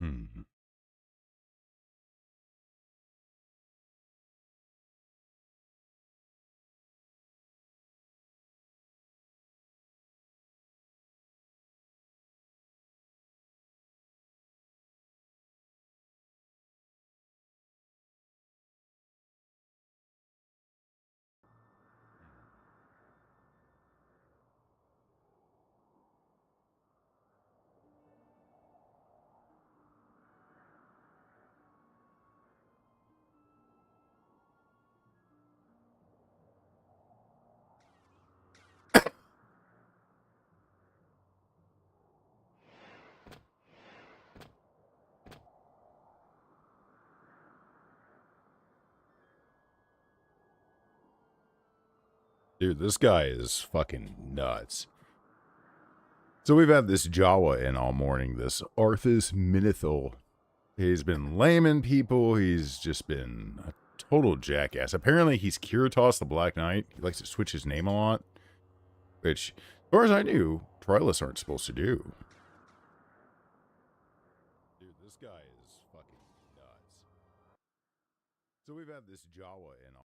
Hmm. Dude, this guy is fucking nuts. So we've had this Jawa in all morning, this Arthas Minithil. He's been laming people. He's just been a total jackass. Apparently, he's Kiritos the Black Knight. He likes to switch his name a lot, which, as far as I knew, Troilus aren't supposed to do. Dude, this guy is fucking nuts. So we've had this Jawa in all.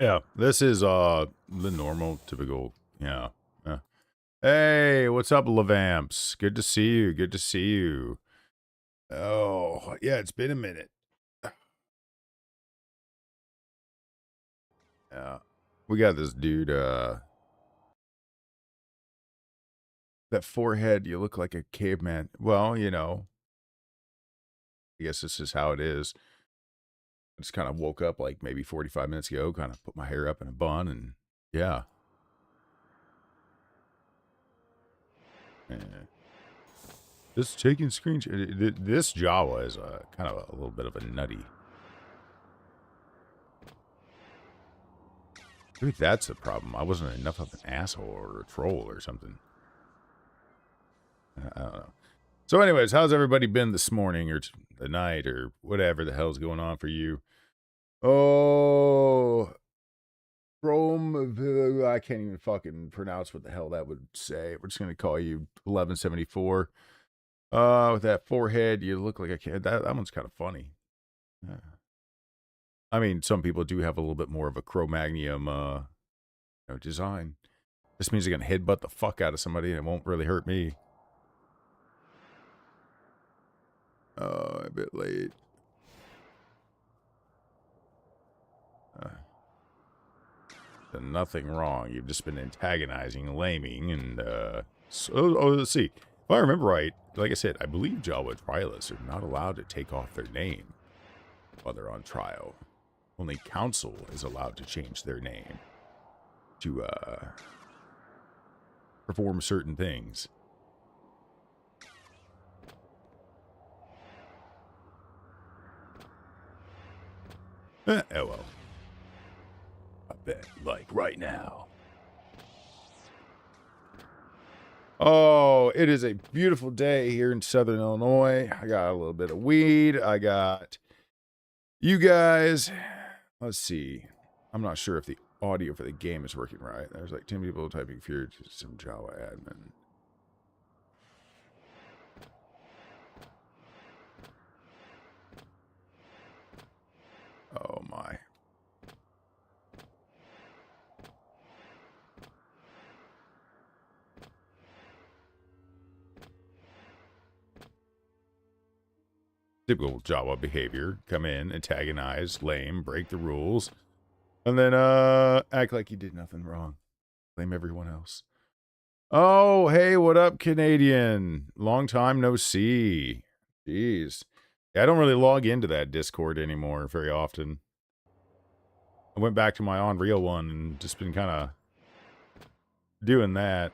Yeah, this is the normal, typical. Yeah. Hey, what's up, Lavamps? Good to see you. Good to see you. Oh, yeah, it's been a minute. Yeah. We got this dude, that forehead, you look like a caveman. Well, I guess this is how it is. I just kind of woke up like maybe 45 minutes ago, kind of put my hair up in a bun, and yeah. Yeah. Just taking screenshots. This Jawa is kind of a little bit of a nutty. Maybe that's the problem. I wasn't enough of an asshole or a troll or something. I don't know. So, anyways, how's everybody been this morning or the night or whatever the hell's going on for you? Oh, Rome. I can't even fucking pronounce what the hell that would say. We're just gonna call you 1174. With that forehead, you look like a kid. That one's kind of funny. I mean, some people do have a little bit more of a Cro-Magnon, design. This means they're gonna headbutt the fuck out of somebody, and it won't really hurt me. Oh, a bit late. Done nothing wrong. You've just been antagonizing, laming, and let's see. If I remember right, like I said, I believe Jawa trialists are not allowed to take off their name while they're on trial. Only counsel is allowed to change their name to perform certain things. Oh well. I bet, like, right now. Oh, it is a beautiful day here in Southern Illinois. I got a little bit of weed. I got you guys. Let's see. I'm not sure if the audio for the game is working right. There's like 10 people typing fear to some Jawa admin. Oh my. Typical Jawa behavior. Come in, antagonize, lame, break the rules, and then act like you did nothing wrong. Blame everyone else. Oh, hey, what up, Canadian? Long time no see. Jeez. Yeah, I don't really log into that Discord anymore very often. I went back to my Unreal one and just been kind of doing that.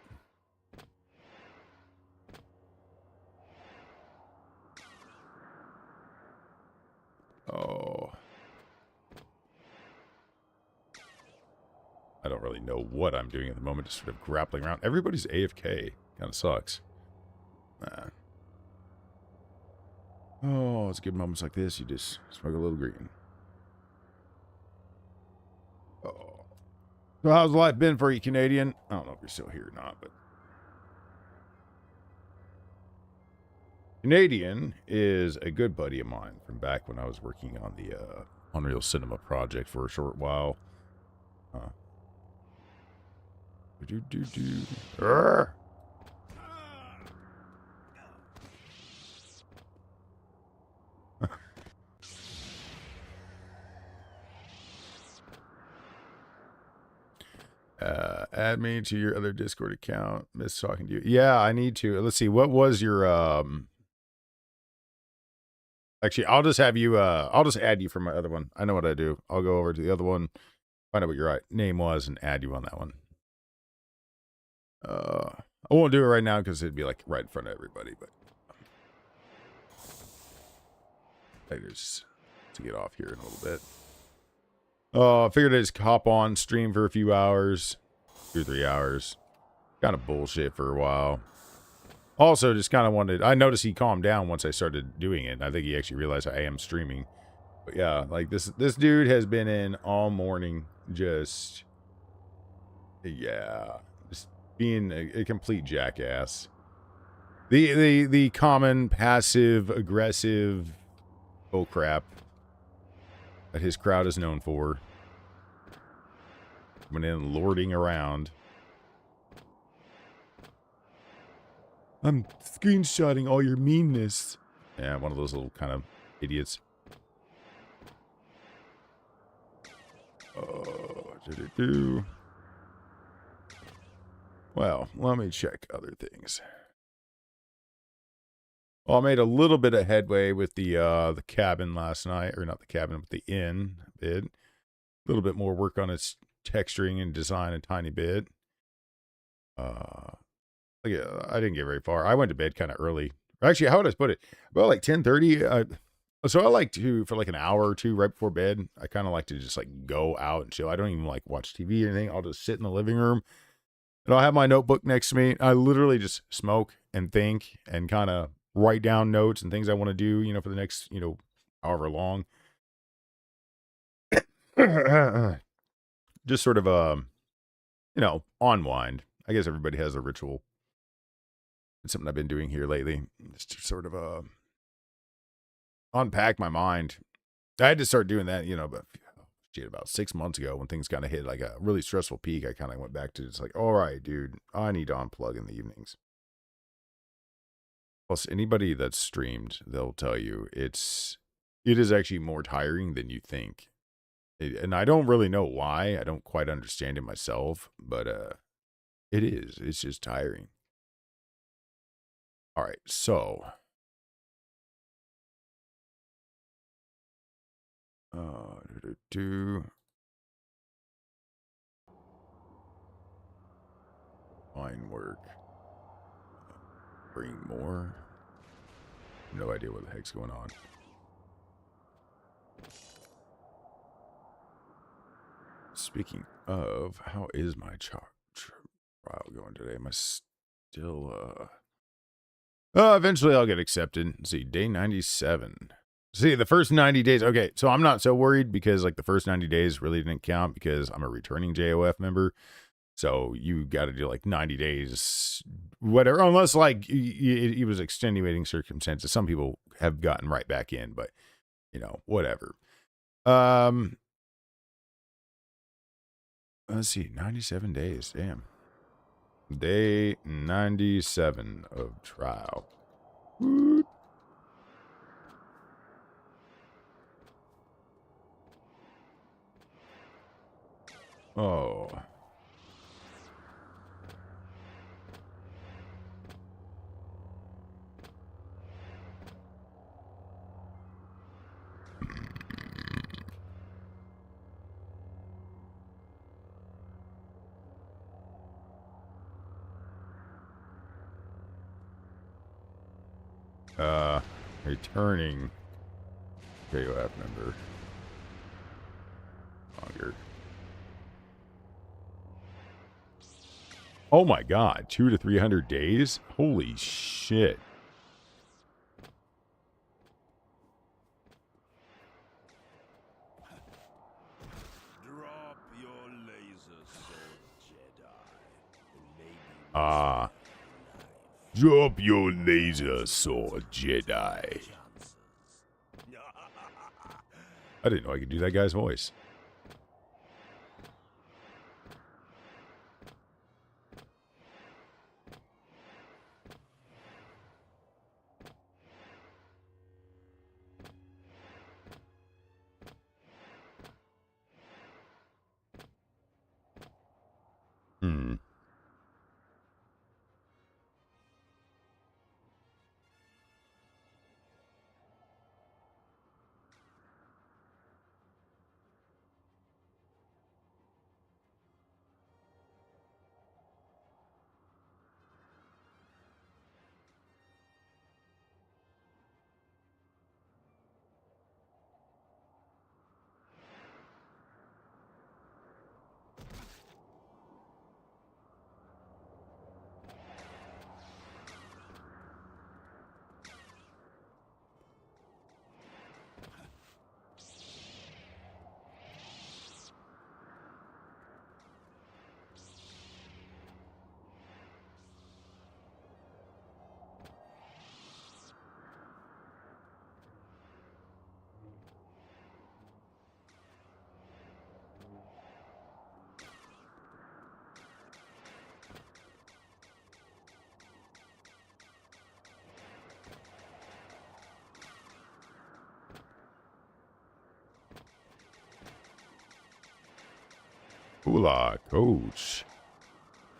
Oh. I don't really know what I'm doing at the moment, just sort of grappling around. Everybody's AFK. Kind of sucks. Oh, it's good moments like this. You just smoke a little green. Oh. So how's life been for you, Canadian? I don't know if you're still here or not, but... Canadian is a good buddy of mine from back when I was working on the Unreal Cinema project for a short while. Add me to your other Discord account. Miss talking to you. Yeah, I need to. Let's see. What was your Actually, I'll just have you I'll just add you from my other one. I know what I do. I'll go over to the other one, find out what your right name was, and add you on that one. I won't do it right now because it'd be like right in front of everybody, but later just to get off here in a little bit. I figured I'd just hop on, stream for a few hours, 2 or 3 hours. Kind of bullshit for a while. Also, just kind of wanted... I noticed he calmed down once I started doing it. I think he actually realized I am streaming. But yeah, like this dude has been in all morning just... Yeah. Just being a complete jackass. The common passive-aggressive bullcrap that his crowd is known for. Coming in lording around. I'm screenshotting all your meanness. Yeah, one of those little kind of idiots. Well, let me check other things. Well, I made a little bit of headway with the cabin last night, or not the cabin, but the inn bit. A little bit more work on its texturing and design a tiny bit. Yeah, I didn't get very far. I went to bed kind of early. Actually, how would I put it? About like 10:30. So I like to, for like an hour or two right before bed, I kind of like to just like go out and chill. I don't even like watch TV or anything. I'll just sit in the living room and I'll have my notebook next to me. I literally just smoke and think and kind of write down notes and things I want to do, you know, for the next, you know, however long. Just sort of, you know, unwind. I guess everybody has a ritual. It's something I've been doing here lately. Just to sort of unpack my mind. I had to start doing that, you know, but about 6 months ago when things kind of hit like a really stressful peak. I kind of went back to just like, all right, dude, I need to unplug in the evenings. Plus, anybody that's streamed, they'll tell you it is actually more tiring than you think. And I don't really know why. I don't quite understand it myself, but it is. It's just tiring. All right, so fine work. Bring more. No idea what the heck's going on. Speaking of, how is my trial going today? Am I still eventually I'll get accepted. Let's see, day 97. See, the first 90 days. Okay, so I'm not so worried because like the first 90 days really didn't count because I'm a returning JOF member. So you got to do like 90 days, whatever, unless like it was extenuating circumstances. Some people have gotten right back in, but you know, whatever. Let's see, 97 days. Damn. Day 97 of trial. Woot. Oh. Returning JOF member. Longer. Oh my god, 200 to 300 days? Holy shit. Drop your laser sword, Jedi. Drop your laser sword, Jedi. I didn't know I could do that guy's voice. Hola, coach.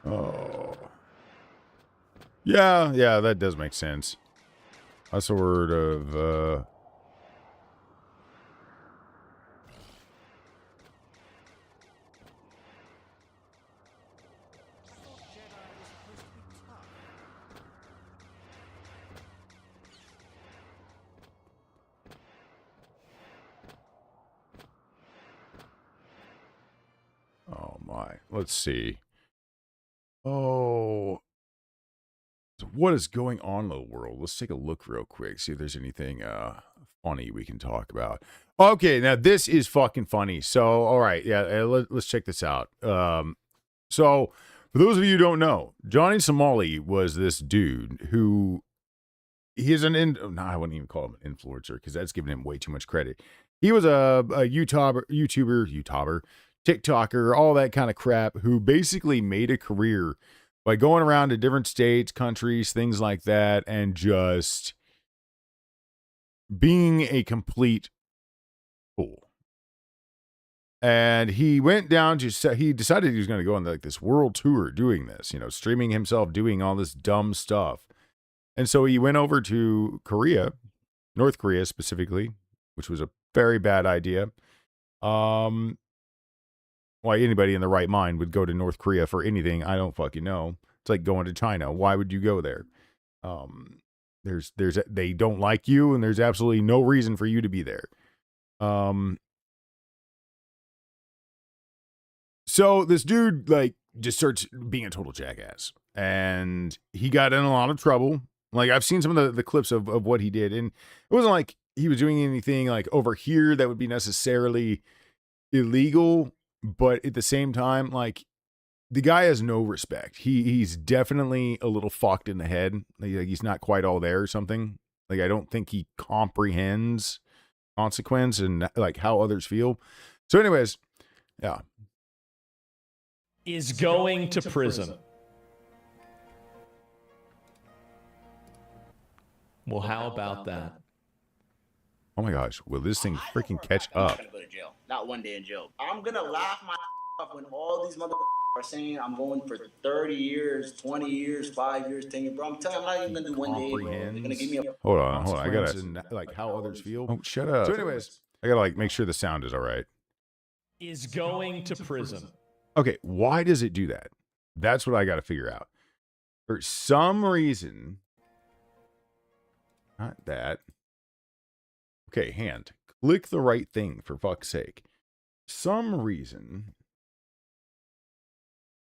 Oh. Yeah, that does make sense. A sort of, oh my. Let's see. Oh. So what is going on in the world? Let's take a look real quick. See if there's anything funny we can talk about. Okay, now this is fucking funny. So, all right, yeah, let's check this out. So for those of you who don't know, Johnny Somali was this dude who he's I wouldn't even call him an influencer because that's giving him way too much credit. He was a YouTuber, TikToker, all that kind of crap, who basically made a career by going around to different states, countries, things like that, and just being a complete fool. And he went down to, he decided he was going to go on like this world tour doing this, you know, streaming himself, doing all this dumb stuff. And so he went over to Korea, North Korea specifically, which was a very bad idea. Why anybody in the right mind would go to North Korea for anything, I don't fucking know. It's like going to China. Why would you go there? They don't like you, and there's absolutely no reason for you to be there. So this dude like just starts being a total jackass, and he got in a lot of trouble. Like I've seen some of the clips of what he did, and it wasn't like he was doing anything like over here that would be necessarily illegal, but at the same time, like the guy has no respect. He's definitely a little fucked in the head. Like he's not quite all there or something. Like I don't think he comprehends consequence and like how others feel. So anyways, yeah. Is going to prison. Well, how about that? Oh my gosh, will this thing freaking catch I'm up? not gonna go to jail. Not one day in jail. I'm gonna laugh my off when all these motherfuckers are saying I'm going for 30 years, 20 years, 5 years, 10 years. Bro, I'm telling you, I'm not even gonna do one day, bro. They're gonna give me a Hold on. I gotta like how others feel. Oh, shut up. So anyways, I gotta like make sure the sound is all right. Is going to prison. Okay, why does it do that? That's what I gotta figure out. For some reason, not that. Okay, hand. Click the right thing for fuck's sake. Some reason,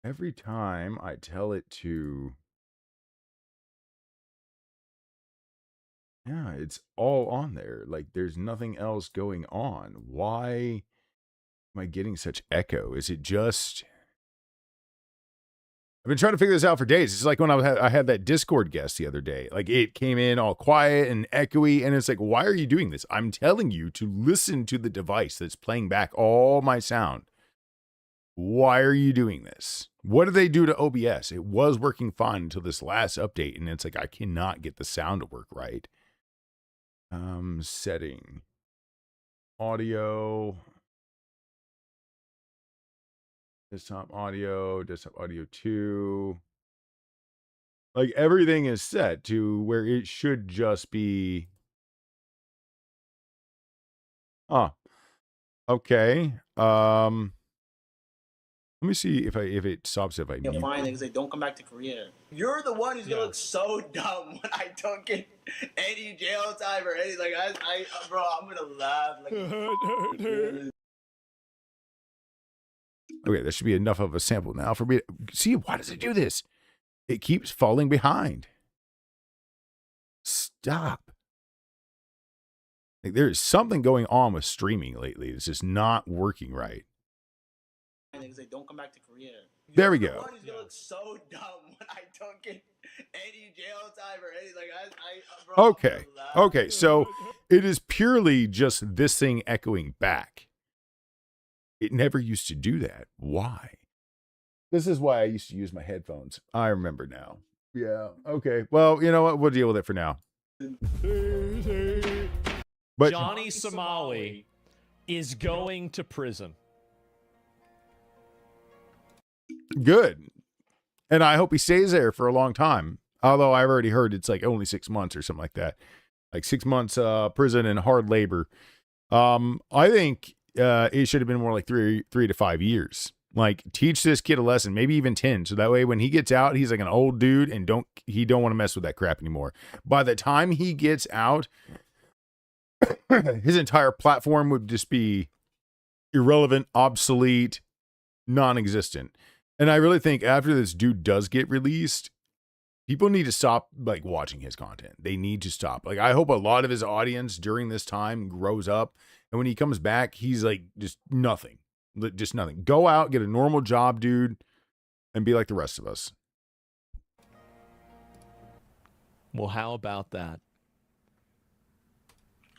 every time I tell it to, yeah, it's all on there. Like there's nothing else going on. Why am I getting such echo? Is it just, I've been trying to figure this out for days. It's like when I had that Discord guest the other day. Like it came in all quiet and echoey, and it's like, why are you doing this? I'm telling you to listen to the device that's playing back all my sound. Why are you doing this? What did they do to OBS? It was working fine until this last update, and it's like I cannot get the sound to work right. Setting audio. Desktop audio 2. Like everything is set to where it should just be. Okay. Let me see if it stops if I mute. fine because they don't come back to Korea. You're the one who's gonna look so dumb when I don't get any jail time or any like I bro, I'm gonna laugh like Okay, that should be enough of a sample now for me to see. Why does it do this? It keeps falling behind. Stop. Like, there is something going on with streaming lately. It's just not working right. because they don't come back to Korea. There we You're go. the one who's gonna look so dumb when I don't get any jail time or any like bro, I'm Okay. gonna laugh. Okay, so it is purely just this thing echoing back. It never used to do that. Why? This is why I used to use my headphones. I remember now. Yeah. Okay. Well, you know what? We'll deal with it for now. But Johnny Somali is going to prison. good. And I hope he stays there for a long time. Although I've already heard it's like only 6 months or something like that. Like 6 months prison and hard labor. I think it should have been more like 3 to 5 years. Like teach this kid a lesson, maybe even 10. So that way when he gets out, he's like an old dude and don't want to mess with that crap anymore. By the time he gets out, his entire platform would just be irrelevant, obsolete, non-existent. And I really think after this dude does get released, people need to stop like watching his content. They need to stop. Like I hope a lot of his audience during this time grows up, and when he comes back, he's like just nothing. Just nothing. Go out, get a normal job, dude, and be like the rest of us. Well, how about that?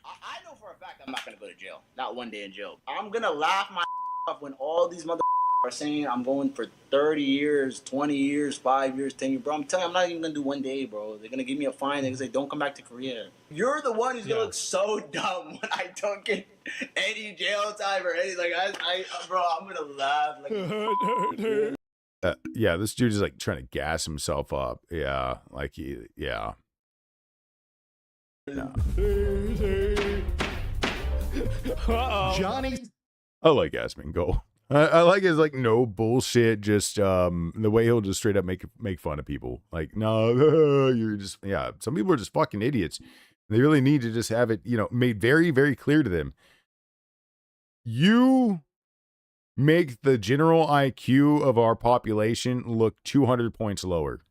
I know for a fact I'm not gonna go to jail. Not one day in jail. I'm gonna laugh my off when all these motherfuckers are saying I'm going for 30 years, 20 years, 5 years, 10 years. Bro, I'm telling you, I'm not even gonna do one day, bro. They're gonna give me a fine because they don't come back to Korea. You're the one who's gonna look so dumb when I don't get any jail time or any like bro, I'm gonna laugh like Yeah, this dude is like trying to gas himself up. Yeah, like yeah. Uh-oh. Johnny I like Asmongold. I like his like no bullshit, just the way he'll just straight up make fun of people. Like, no, you're just some people are just fucking idiots. They really need to just have it, made very, very clear to them. You make the general IQ of our population look 200 points lower.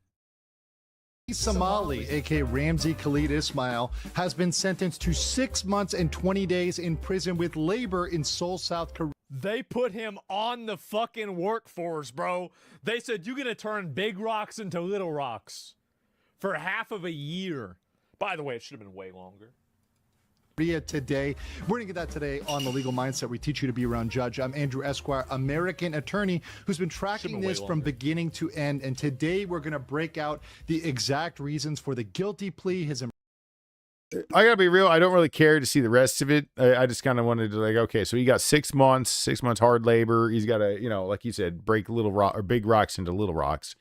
Somali, aka Ramzi Khalid Ismail, has been sentenced to 6 months and 20 days in prison with labor in Seoul, South Korea. They put him on the fucking workforce, bro. They said you're gonna turn big rocks into little rocks for half of a year. By the way, it should have been way longer. Today. We're going to get that today on The Legal Mindset. We teach you to be around judge. I'm Andrew Esquire, American attorney who's been tracking this from beginning to end. And today we're going to break out the exact reasons for the guilty plea. I gotta be real. I don't really care to see the rest of it. I just kind of wanted to okay, so he got 6 months hard labor. He's got to, like you said, break little rock or big rocks into little rocks.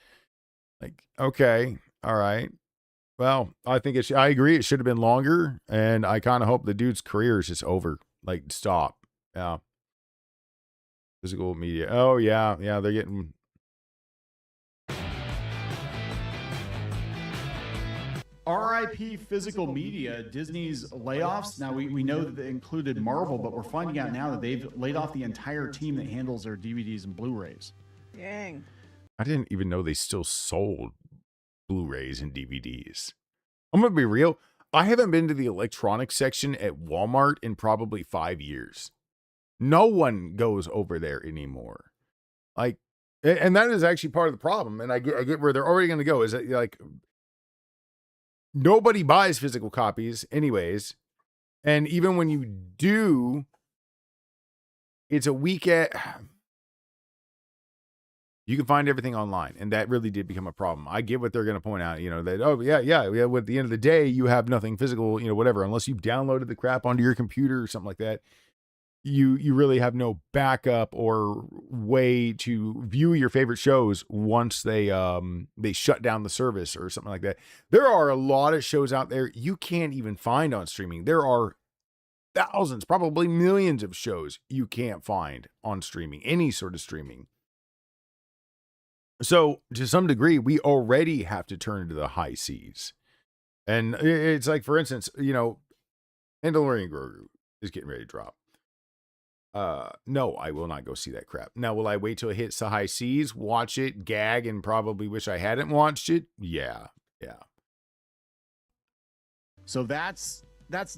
Like, okay, all right. Well, I think I agree. It should have been longer, and I kind of hope the dude's career is just over. Like, stop. Yeah. Physical media. Oh yeah, they're getting. RIP Physical Media, Disney's layoffs. Now, we know that they included Marvel, but we're finding out now that they've laid off the entire team that handles their DVDs and Blu-rays. Dang. I didn't even know they still sold Blu-rays and DVDs. I'm going to be real. I haven't been to the electronics section at Walmart in probably 5 years. No one goes over there anymore. Like, and that is actually part of the problem. And I get where they're already going to go is that like, nobody buys physical copies anyways. And even when you do, it's a weekend. You can find everything online. And that really did become a problem. I get what they're going to point out, that, at the end of the day, you have nothing physical, whatever, unless you've downloaded the crap onto your computer or something like that. You really have no backup or way to view your favorite shows once they shut down the service or something like that. There are a lot of shows out there you can't even find on streaming. There are thousands, probably millions of shows you can't find on streaming, any sort of streaming. So to some degree, we already have to turn to the high seas. And it's like, for instance, Mandalorian Grogu is getting ready to drop. No, I will not go see that crap. Now, will I wait till it hits the high seas, watch it, gag, and probably wish I hadn't watched it? Yeah. So that's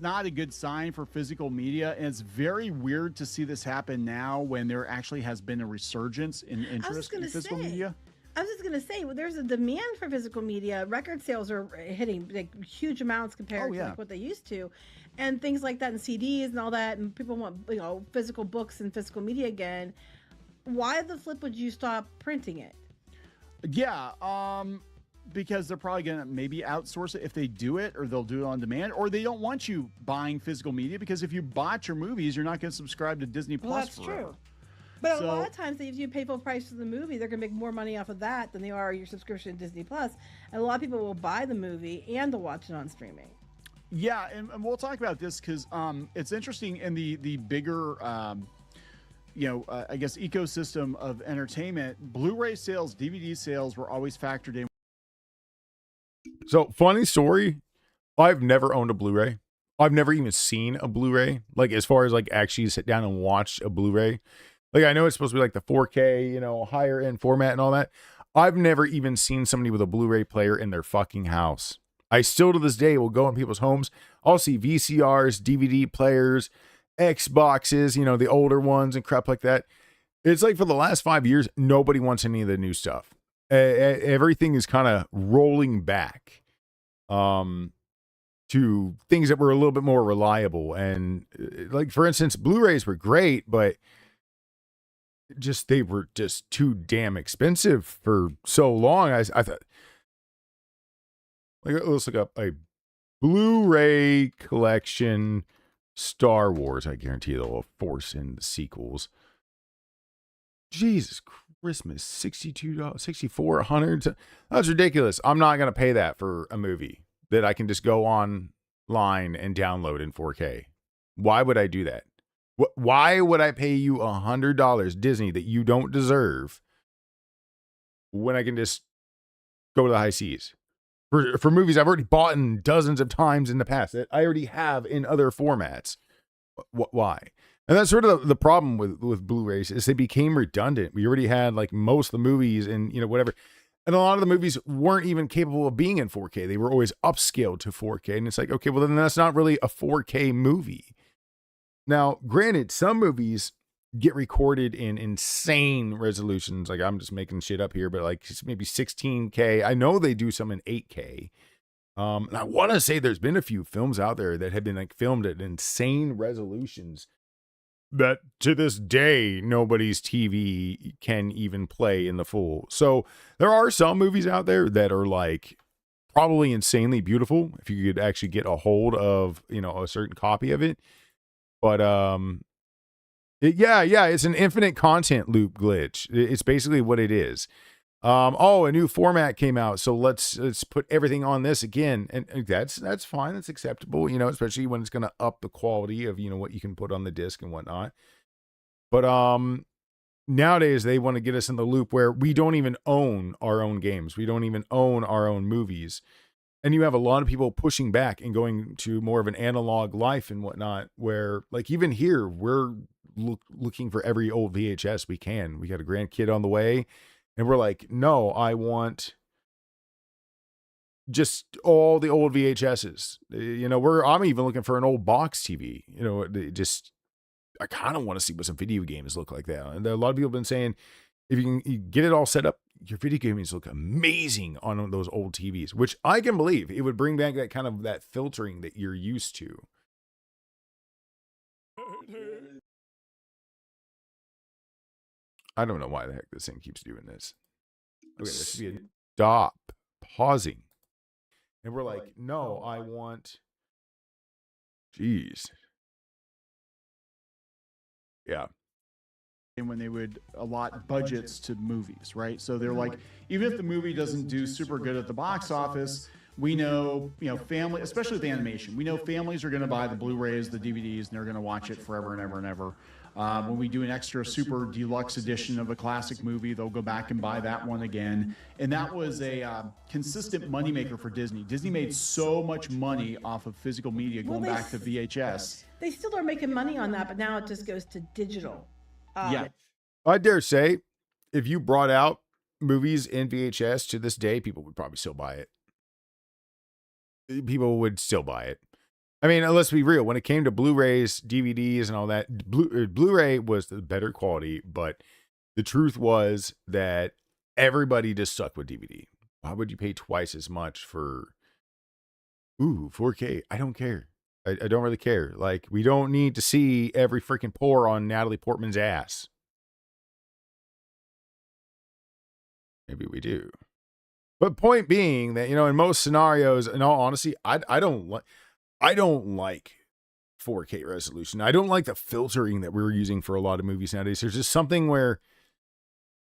not a good sign for physical media. And it's very weird to see this happen now when there actually has been a resurgence in interest in physical media. I was just going to say, well, there's a demand for physical media. Record sales are hitting like huge amounts compared to like what they used to. And things like that, and CDs and all that, and people want physical books and physical media again. Why the flip would you stop printing it? Yeah, because they're probably gonna maybe outsource it if they do it, or they'll do it on demand, or they don't want you buying physical media because if you bought your movies, you're not going to subscribe to Disney Plus. Well, that's forever. true. But a lot of times, if you pay full price for the movie, they're going to make more money off of that than they are your subscription to Disney Plus. And a lot of people will buy the movie and they'll watch it on streaming. Yeah, and we'll talk about this because it's interesting in the bigger, I guess, ecosystem of entertainment. Blu-ray sales, DVD sales were always factored in. So, funny story, I've never owned a Blu-ray. I've never even seen a Blu-ray. Like, as far as, like, actually sit down and watch a Blu-ray. Like, I know it's supposed to be, like, the 4K, higher end format and all that. I've never even seen somebody with a Blu-ray player in their fucking house. I still, to this day, will go in people's homes. I'll see VCRs, DVD players, Xboxes, the older ones and crap like that. It's like for the last 5 years, nobody wants any of the new stuff. Everything is kind of rolling back to things that were a little bit more reliable. And like, for instance, Blu-rays were great, but they were just too damn expensive for so long. I thought, let's look up a Blu-ray collection Star Wars. I guarantee they'll force in the sequels. Jesus Christmas, $62, $64, $100. That's ridiculous. I'm not going to pay that for a movie that I can just go on line and download in 4K. Why would I do that? Why would I pay you $100, Disney, that you don't deserve, when I can just go to the high seas for movies I've already bought in dozens of times in the past that I already have in other formats? Why? And that's sort of the problem with Blu-rays, is they became redundant. We already had like most of the movies and, you know, whatever. And a lot of the movies weren't even capable of being in 4K. They were always upscaled to 4K. And it's like, okay, well, then that's not really a 4K movie. Now, granted, some movies get recorded in insane resolutions. Like, I'm just making shit up here, but like maybe 16K. I know they do some in 8K. And I want to say there's been a few films out there that have been like filmed at insane resolutions that to this day, nobody's TV can even play in the full. So there are some movies out there that are like probably insanely beautiful if you could actually get a hold of, you know, a certain copy of it. But yeah, it's an infinite content loop glitch. It's basically what it is. Oh, a new format came out, so let's put everything on this again, and that's fine, that's acceptable, you know, especially when it's going to up the quality of, you know, what you can put on the disc and whatnot. But nowadays they want to get us in the loop where we don't even own our own games, we don't even own our own movies, and you have a lot of people pushing back and going to more of an analog life and whatnot. Where like even here we're looking for every old VHS we can. We got a grandkid on the way. And we're like, no, I want just all the old VHSs. You know, I'm even looking for an old box TV. You know, I kind of want to see what some video games look like that. And a lot of people have been saying, if you get it all set up, your video games look amazing on those old TVs, which I can believe. It would bring back that kind of that filtering that you're used to. I don't know why the heck this thing keeps doing this. Okay, this should be a stop pausing. And we're like, no, I want. Jeez. Yeah. And when they would allot budgets to movies, right? So they're like, even if the movie doesn't do super good at the box office, we know, you know, family, especially with animation, we know families are going to buy the Blu-rays, the DVDs, and they're going to watch it forever and ever and ever. When we do an extra super deluxe edition of a classic movie, they'll go back and buy that one again. And that was a consistent moneymaker for Disney. Disney made so much money off of physical media going back to VHS. They still are making money on that, but now it just goes to digital. Yeah. I dare say, if you brought out movies in VHS to this day, people would probably still buy it. People would still buy it. I mean, let's be real. When it came to Blu-rays, DVDs, and all that, Blu-ray was the better quality, but the truth was that everybody just stuck with DVD. Why would you pay twice as much for, 4K? I don't care. I don't really care. Like, we don't need to see every freaking pore on Natalie Portman's ass. Maybe we do. But point being that, you know, in most scenarios, in all honesty, I don't like 4K resolution. I don't like the filtering that we're using for a lot of movies nowadays. There's just something where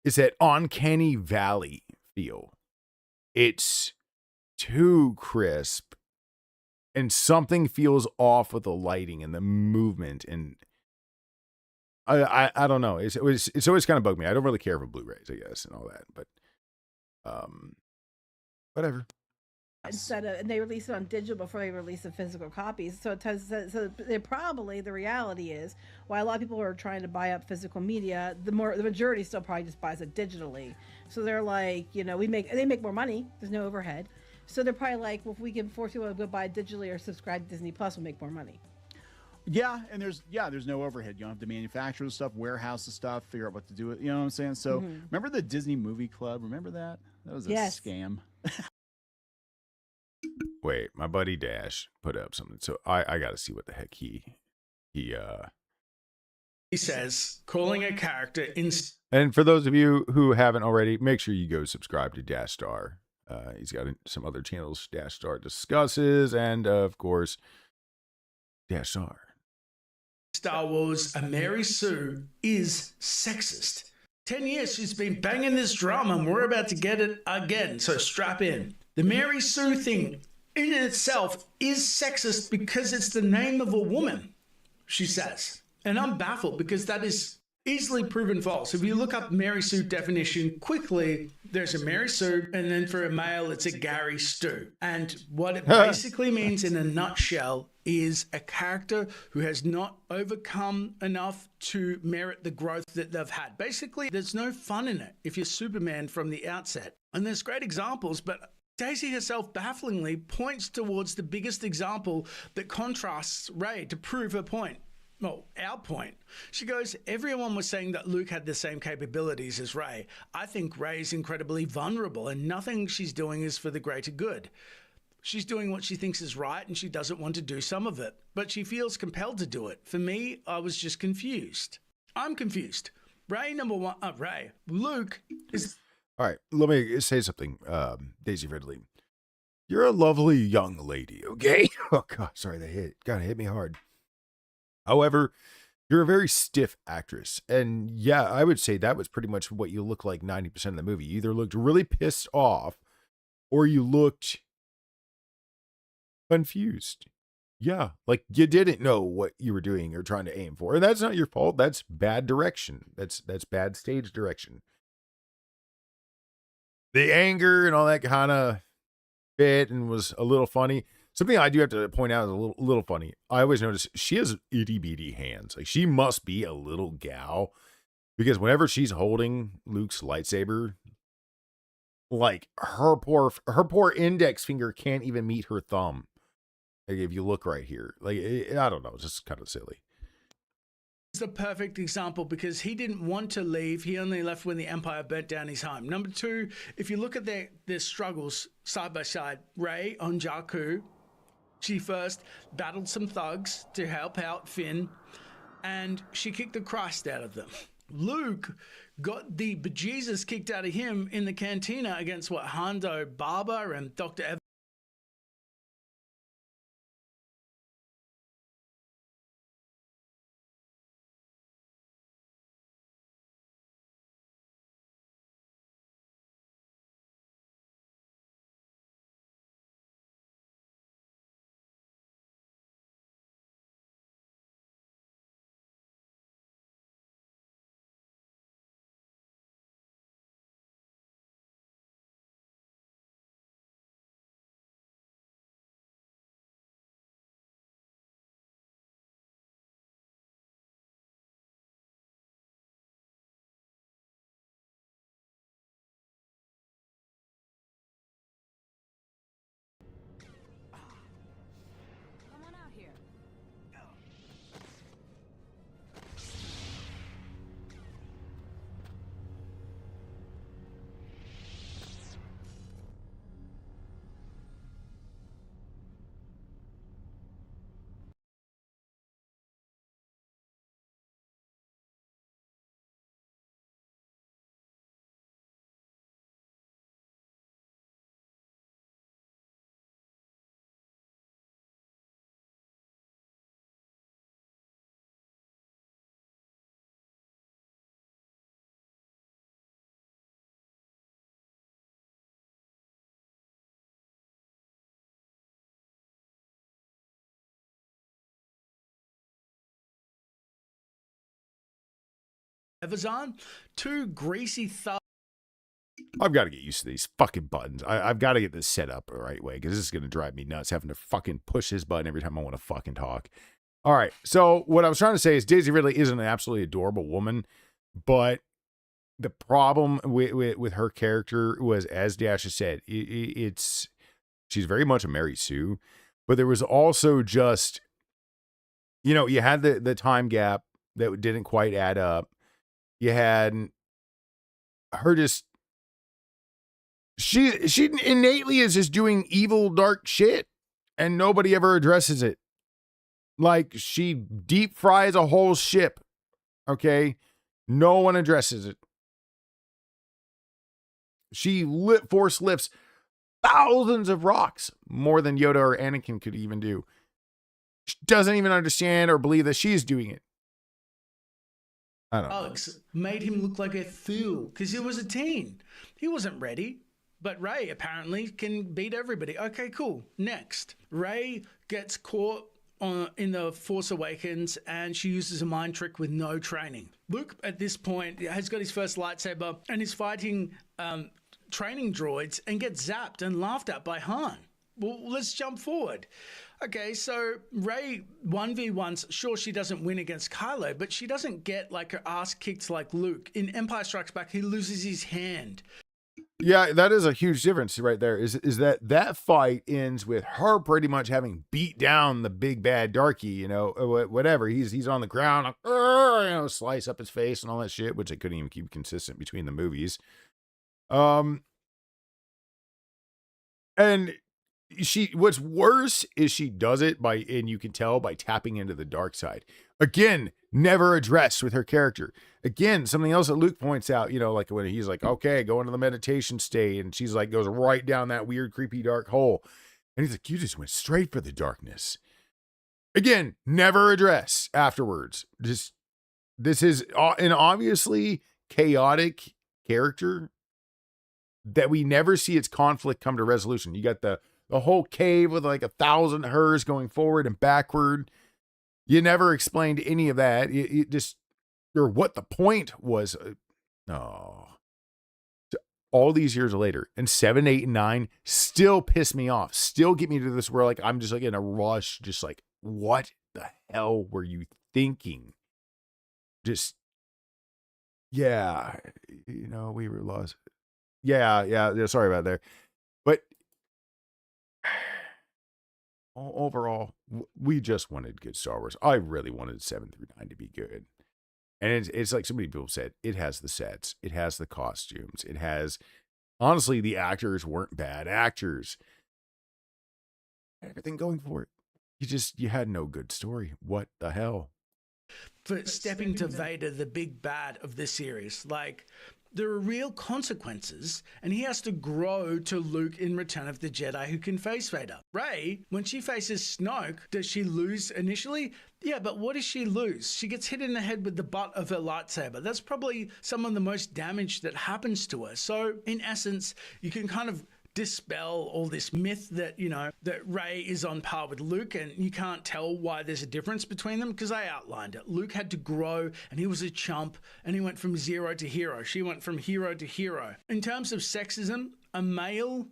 it's that uncanny valley feel. It's too crisp, and something feels off with the lighting and the movement. And I don't know. It's always kind of bugged me. I don't really care for Blu-rays, I guess, and all that. But whatever. Instead of, and they release it on digital before they release the physical copies. So they're probably, the reality is, why a lot of people are trying to buy up physical media, the majority still probably just buys it digitally. So they're like, you know, they make more money. There's no overhead. So they're probably like, well, if we can force people to go buy it digitally or subscribe to Disney Plus, we'll make more money. Yeah, and there's no overhead. You don't have to manufacture the stuff, warehouse the stuff, figure out what to do with it. You know what I'm saying? So remember the Disney Movie Club? Remember that? That was a scam. Wait, my buddy Dash put up something, so I got to see what the heck he says, calling a character And for those of you who haven't already, make sure you go subscribe to Dash Star. He's got some other channels Dash Star discusses, and of course, Dash Star. Star Wars, and Mary Sue is sexist. 10 years she's been banging this drum, and we're about to get it again, so strap in. The Mary Sue thing in itself is sexist because it's the name of a woman, she says. And I'm baffled because that is easily proven false. If you look up Mary Sue definition quickly, there's a Mary Sue, and then for a male, it's a Gary Stu. And what it basically means in a nutshell is a character who has not overcome enough to merit the growth that they've had. Basically, there's no fun in it if you're Superman from the outset. And there's great examples, but Daisy herself bafflingly points towards the biggest example that contrasts Ray to prove her point. Well, our point. She goes, everyone was saying that Luke had the same capabilities as Ray. I think Ray's incredibly vulnerable and nothing she's doing is for the greater good. She's doing what she thinks is right and she doesn't want to do some of it, but she feels compelled to do it. For me, I was just confused. I'm confused. Luke is... All right, let me say something, Daisy Ridley. You're a lovely young lady, okay? Oh, God, sorry, gotta hit me hard. However, you're a very stiff actress. And yeah, I would say that was pretty much what you look like 90% of the movie. You either looked really pissed off or you looked confused. Yeah, like you didn't know what you were doing or trying to aim for. And that's not your fault. That's bad direction. That's bad stage direction. The anger and all that kind of bit and was a little funny. Something I do have to point out is a little funny. I always notice she has itty bitty hands. Like she must be a little gal because whenever she's holding Luke's lightsaber, like her poor index finger can't even meet her thumb. Like if you look right here, like I don't know, it's just kind of silly. It's the perfect example because he didn't want to leave. He only left when the Empire burnt down his home. Number two, if you look at their struggles side by side, Rey on Jakku, she first battled some thugs to help out Finn, and she kicked the Christ out of them. Luke got the bejesus kicked out of him in the cantina against Hondo Barber and Dr. Evazan, two greasy thugs. I've got to get used to these fucking buttons. I've got to get this set up the right way because this is going to drive me nuts having to fucking push this button every time I want to fucking talk. All right. So what I was trying to say is Daisy Ridley is an absolutely adorable woman, but the problem with her character was, as Dash has said, she's very much a Mary Sue, but there was also just, you know, you had the time gap that didn't quite add up. You had her just, she innately is just doing evil, dark shit, and nobody ever addresses it. Like, she deep fries a whole ship, okay? No one addresses it. She force lifts thousands of rocks, more than Yoda or Anakin could even do. She doesn't even understand or believe that she's doing it. I don't know. Alex made him look like a fool because he was a teen. He wasn't ready. but Rey apparently can beat everybody. Okay, cool. Next, Rey gets caught in the Force Awakens, and she uses a mind trick with no training. Luke, at this point, has got his first lightsaber and is fighting training droids and gets zapped and laughed at by Han. Well, let's jump forward. Okay, so Rey 1v1s, sure, she doesn't win against Kylo, but she doesn't get like her ass kicked like Luke. In Empire Strikes Back, he loses his hand. Yeah, that is a huge difference right there. Is that fight ends with her pretty much having beat down the big bad darky, you know, whatever. He's on the ground, like, you know, slice up his face and all that shit, which I couldn't even keep consistent between the movies. And what's worse is she does it and you can tell by tapping into the dark side. Again, never addressed with her character. Again, something else that Luke points out, you know, like when he's like, okay, go into the meditation state, and she's like, goes right down that weird, creepy, dark hole. And he's like, you just went straight for the darkness. Again, never address afterwards. This is an obviously chaotic character that we never see its conflict come to resolution. You got the whole cave with like 1,000 hers going forward and backward. You never explained any of that. It just, or what the point was. All these years later, and 7, 8, and 9 still piss me off. Still get me to this where like I'm just like in a rush, just like, what the hell were you thinking? Just, yeah, you know, we were lost. Yeah. Sorry about that. But overall, we just wanted good Star Wars. I really wanted 7 through 9 to be good. And it's like so many people said, it has the sets, it has the costumes, it has, honestly, the actors weren't bad actors. Everything going for it. You had no good story. What the hell? For stepping to Vader, the big bad of this series. Like, there are real consequences, and he has to grow to Luke in Return of the Jedi, who can face Vader. Rey, when she faces Snoke, does she lose initially? Yeah, but what does she lose? She gets hit in the head with the butt of her lightsaber. That's probably some of the most damage that happens to her. So, in essence, you can kind of dispel all this myth that, you know, that Rey is on par with Luke, and you can't tell why there's a difference between them because I outlined it. Luke had to grow, and he was a chump, and he went from zero to hero. She went from hero to hero. In terms of sexism, a male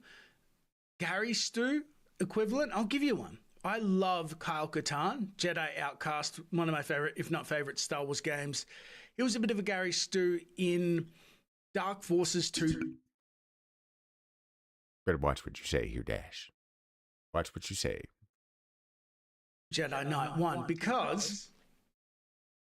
Gary Stu equivalent, I'll give you one. I love Kyle Katarn, Jedi Outcast, one of my favorite, if not favorite, Star Wars games. He was a bit of a Gary Stu in Dark Forces 2. Better watch what you say here, Dash. Watch what you say. Jedi Knight 1, because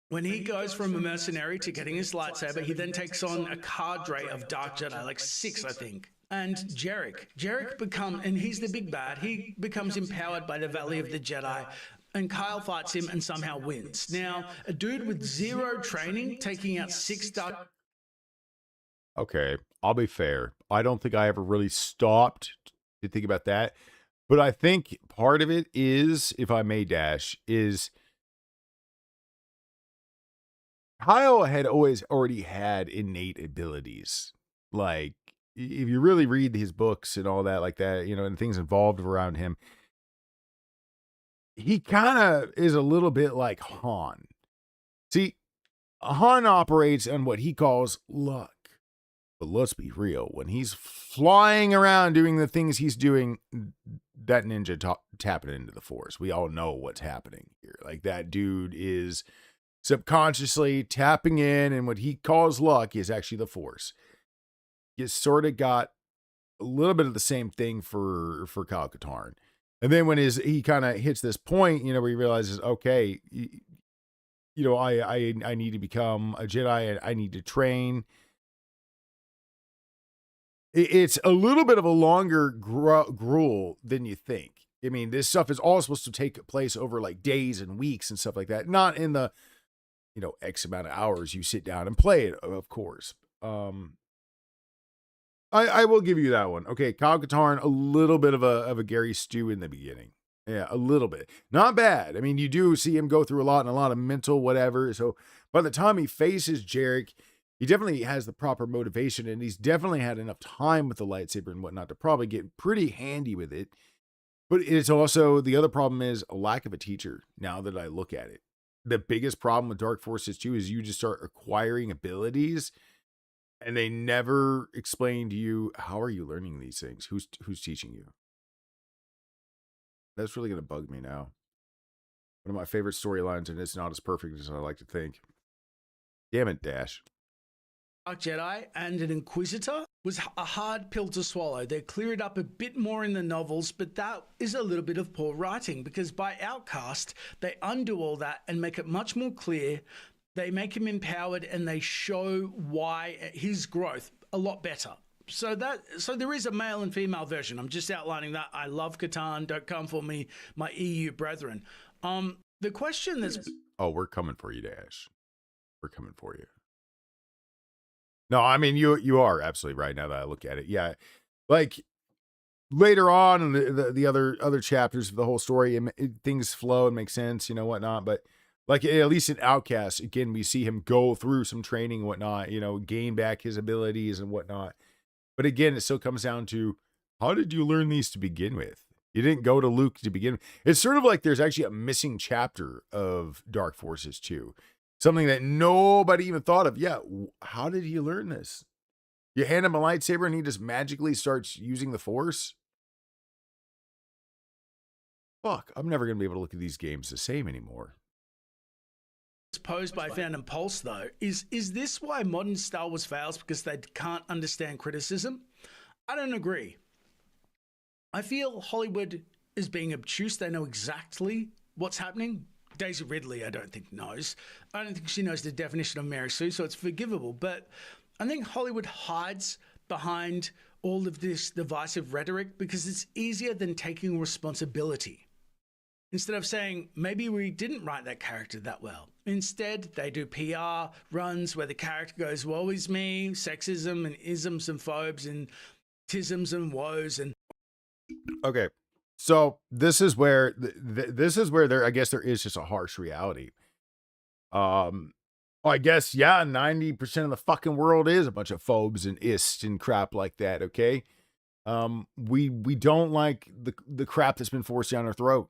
when he goes from a mercenary to getting his lightsaber, he then takes on a cadre of Dark Jedi, like 6, I think. And Jarek becomes, and he's the big bad, he becomes empowered by the Valley of the Jedi, and Kyle fights him and somehow wins. Now, a dude with 0 training taking out 6 Dark... Okay, I'll be fair. I don't think I ever really stopped to think about that. But I think part of it is, if I may, Dash, is Kyle had already had innate abilities. Like, if you really read his books and all that like that, you know, and things involved around him, he kind of is a little bit like Han. See, Han operates on what he calls luck. But let's be real, when he's flying around doing the things he's doing, that ninja tapping into the Force. We all know what's happening here. Like, that dude is subconsciously tapping in, and what he calls luck is actually the Force. You sort of got a little bit of the same thing for Kyle Katarn. And then when he kind of hits this point, you know, where he realizes, okay, you know, I need to become a Jedi, I need to train. It's a little bit of a longer gruel than you think. I mean, this stuff is all supposed to take place over like days and weeks and stuff like that. Not in the, you know, X amount of hours you sit down and play it, of course. I will give you that one. Okay, Kyle Katarn, a little bit of a Gary Stu in the beginning. Yeah, a little bit. Not bad. I mean, you do see him go through a lot and a lot of mental whatever. So by the time he faces Jarek, he definitely has the proper motivation, and he's definitely had enough time with the lightsaber and whatnot to probably get pretty handy with it. But it's also, the other problem is a lack of a teacher. Now that I look at it, the biggest problem with Dark Forces 2 is you just start acquiring abilities, and they never explain to you, how are you learning these things? Who's teaching you? That's really going to bug me now. One of my favorite storylines, and it's not as perfect as I like to think. Damn it, Dash. Dark Jedi and an Inquisitor was a hard pill to swallow. They clear it up a bit more in the novels, but that is a little bit of poor writing, because by Outcast, they undo all that and make it much more clear. They make him empowered, and they show why his growth a lot better. So there is a male and female version. I'm just outlining that. I love Catan. Don't come for me, my EU brethren. The question that's... Oh, we're coming for you, Dash. We're coming for you. No, I mean, you are absolutely right now that I look at it. Yeah. Like, later on in the other chapters of the whole story, things flow and make sense, you know, whatnot. But, like, at least in Outcast, again, we see him go through some training and whatnot, you know, gain back his abilities and whatnot. But again, it still comes down to, how did you learn these to begin with? You didn't go to Luke to begin with. It's sort of like there's actually a missing chapter of Dark Forces 2. Something that nobody even thought of. Yeah, how did he learn this? You hand him a lightsaber and he just magically starts using the Force? Fuck, I'm never going to be able to look at these games the same anymore. Posed by Phantom Pulse, though, is this why modern Star Wars fails? Because they can't understand criticism? I don't agree. I feel Hollywood is being obtuse. They know exactly what's happening. Daisy Ridley, I don't think knows. I don't think she knows the definition of Mary Sue, so it's forgivable. But I think Hollywood hides behind all of this divisive rhetoric because it's easier than taking responsibility. Instead of saying, maybe we didn't write that character that well. Instead, they do PR runs where the character goes, woe is me, sexism and isms and phobes and tisms and woes. And okay, so this is where there, I guess there is just a harsh reality. I guess, yeah, 90% of the fucking world is a bunch of phobes and ists and crap like that, okay? We don't like the crap that's been forced down our throat.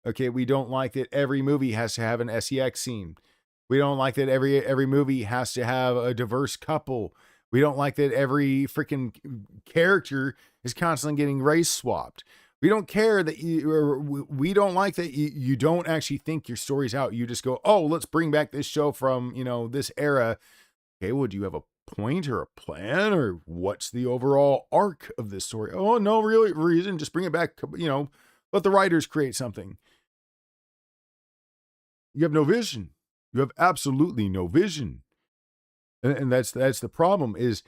Okay, we don't like that every movie has to have an SEX scene. We don't like that every movie has to have a diverse couple. We don't like that every freaking character is constantly getting race swapped. We don't care that we don't like that you don't actually think your story's out. You just go, oh, let's bring back this show from, you know, this era. Okay, well, do you have a point or a plan, or what's the overall arc of this story? Oh, no, really reason. Just bring it back, you know, let the writers create something. You have no vision. You have absolutely no vision. And that's the problem, is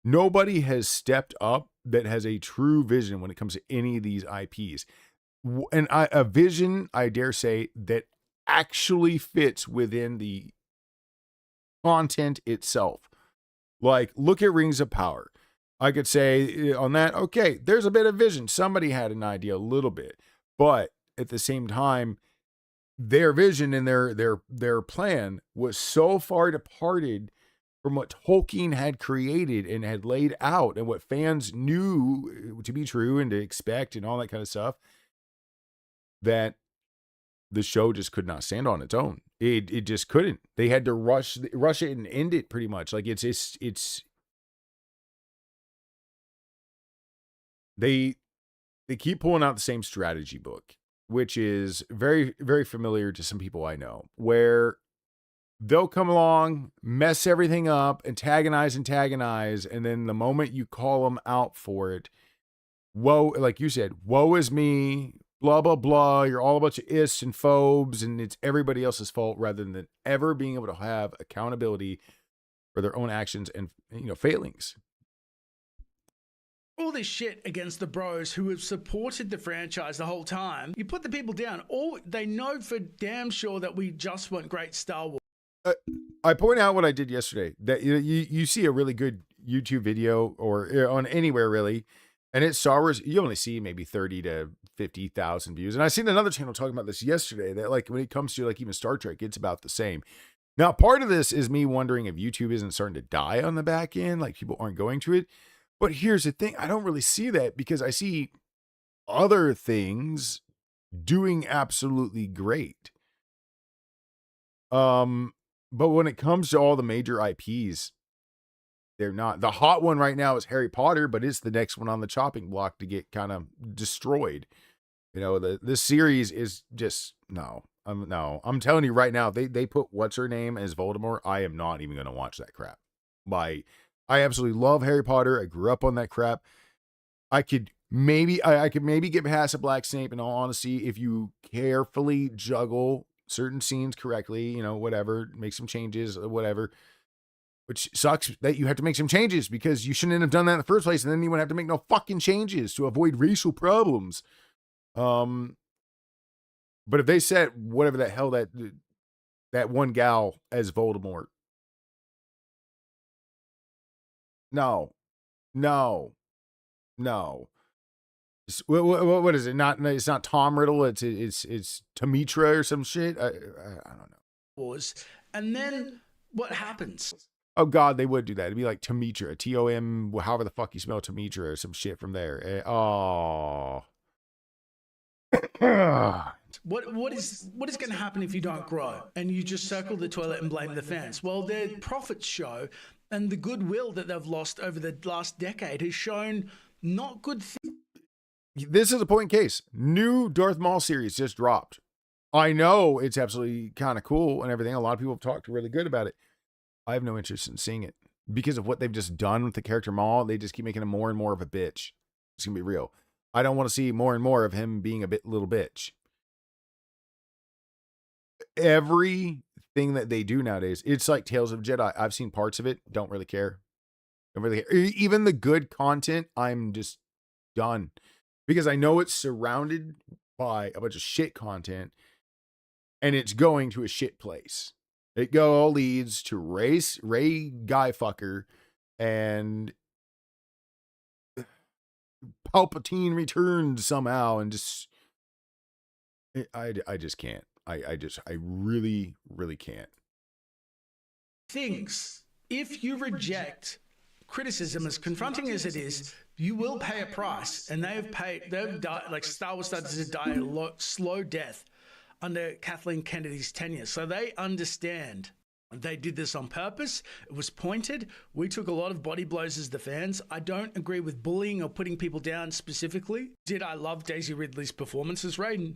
nobody has stepped up that has a true vision when it comes to any of these IPs. And a vision, I dare say, that actually fits within the content itself. Like, look at Rings of Power. I could say on that, okay, there's a bit of vision. Somebody had an idea a little bit. But at the same time, their vision and their plan was so far departed from what Tolkien had created and had laid out and what fans knew to be true and to expect and all that kind of stuff, that the show just could not stand on its own. It just couldn't. They had to rush it and end it pretty much. Like it's they keep pulling out the same strategy book, which is very, very familiar to some people I know, where they'll come along, mess everything up, antagonize, and then the moment you call them out for it, woe, like you said, woe is me, blah, blah, blah, you're all a bunch of ists and phobes, and it's everybody else's fault, rather than ever being able to have accountability for their own actions and, you know, failings. All this shit against the bros who have supported the franchise the whole time, you put the people down. All they know for damn sure that we just want great Star Wars. I point out what I did yesterday, that you see a really good YouTube video or on anywhere really, and it's Star Wars. You only see maybe 30 to 50,000 views. And I seen another channel talking about this yesterday, that like when it comes to like even Star Trek, it's about the same. Now, part of this is me wondering if YouTube isn't starting to die on the back end, like people aren't going to it. But here's the thing. I don't really see that because I see other things doing absolutely great. But when it comes to all the major IPs, they're not. The hot one right now is Harry Potter, but it's the next one on the chopping block to get kind of destroyed. You know, this series is just no. I'm telling you right now, they put what's her name as Voldemort. I am not even going to watch that crap. I absolutely love Harry Potter. I grew up on that crap. I could maybe get past a Black Snape in all honesty if you carefully juggle certain scenes correctly, you know, whatever, make some changes, whatever. Which sucks that you have to make some changes because you shouldn't have done that in the first place, and then you would have to make no fucking changes to avoid racial problems. But if they set whatever the hell that one gal as Voldemort, no. What is it? It's not Tom Riddle. It's Tamitra or some shit. I don't know. And then what happens? Oh God, they would do that. It'd be like Tamitra, Tom, however the fuck you spell Tamitra or some shit from there. Oh. What is going to happen if you don't grow and you just circle the toilet and blame the fans? Well, their profits show, and the goodwill that they've lost over the last decade has shown not good things. This is a point in case. New Darth Maul series just dropped. I know it's absolutely kind of cool and everything. A lot of people have talked really good about it. I have no interest in seeing it because of what they've just done with the character Maul. They just keep making him more and more of a bitch. It's gonna be real. I don't want to see more and more of him being a little bitch. Everything that they do nowadays, it's like Tales of Jedi. I've seen parts of it. Don't really care. Even the good content, I'm just done. Because I know it's surrounded by a bunch of shit content and it's going to a shit place. It all leads to Ray Guy Fucker and Palpatine returned somehow and just I just can't. I really, really can't. Things. If you reject criticism as confronting as it is, you will pay a price, and they've died, like Star Wars started to die a slow death under Kathleen Kennedy's tenure. So they understand they did this on purpose. It was pointed. We took a lot of body blows as the fans. I don't agree with bullying or putting people down specifically. Did I love Daisy Ridley's performances, Ray?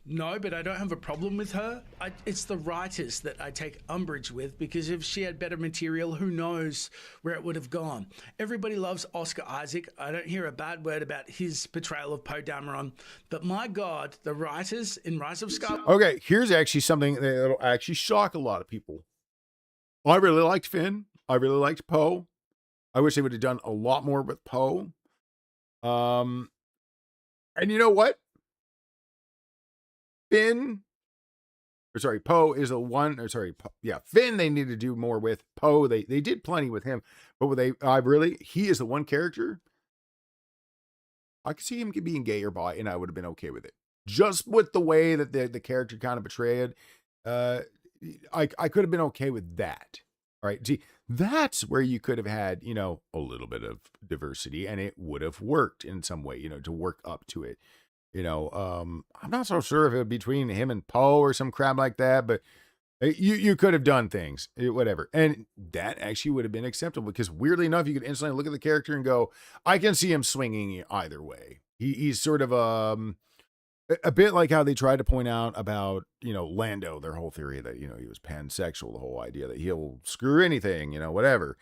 No, but I don't have a problem with her. It's the writers that I take umbrage with, because if she had better material, who knows where it would have gone. Everybody loves Oscar Isaac. I don't hear a bad word about his portrayal of Poe Dameron. But my God, the writers in Rise of Skywalker... Okay, here's actually something that'll actually shock a lot of people. I really liked Finn. I really liked Poe. I wish they would have done a lot more with Poe. And you know what? Poe is the one, Finn they need to do more with. Poe, they did plenty with him, but he is the one character I could see him being gay or bi, and I would have been okay with it. Just with the way that the character kind of portrayed, I could have been okay with that. All right. See, that's where you could have had, a little bit of diversity, and it would have worked in some way, to work up to it. I'm not so sure if it would be between him and Poe or some crap like that, but you could have done things, whatever. And that actually would have been acceptable, because weirdly enough, you could instantly look at the character and go, I can see him swinging either way. He's sort of, a bit like how they tried to point out about, Lando, their whole theory that, he was pansexual, the whole idea that he'll screw anything, whatever.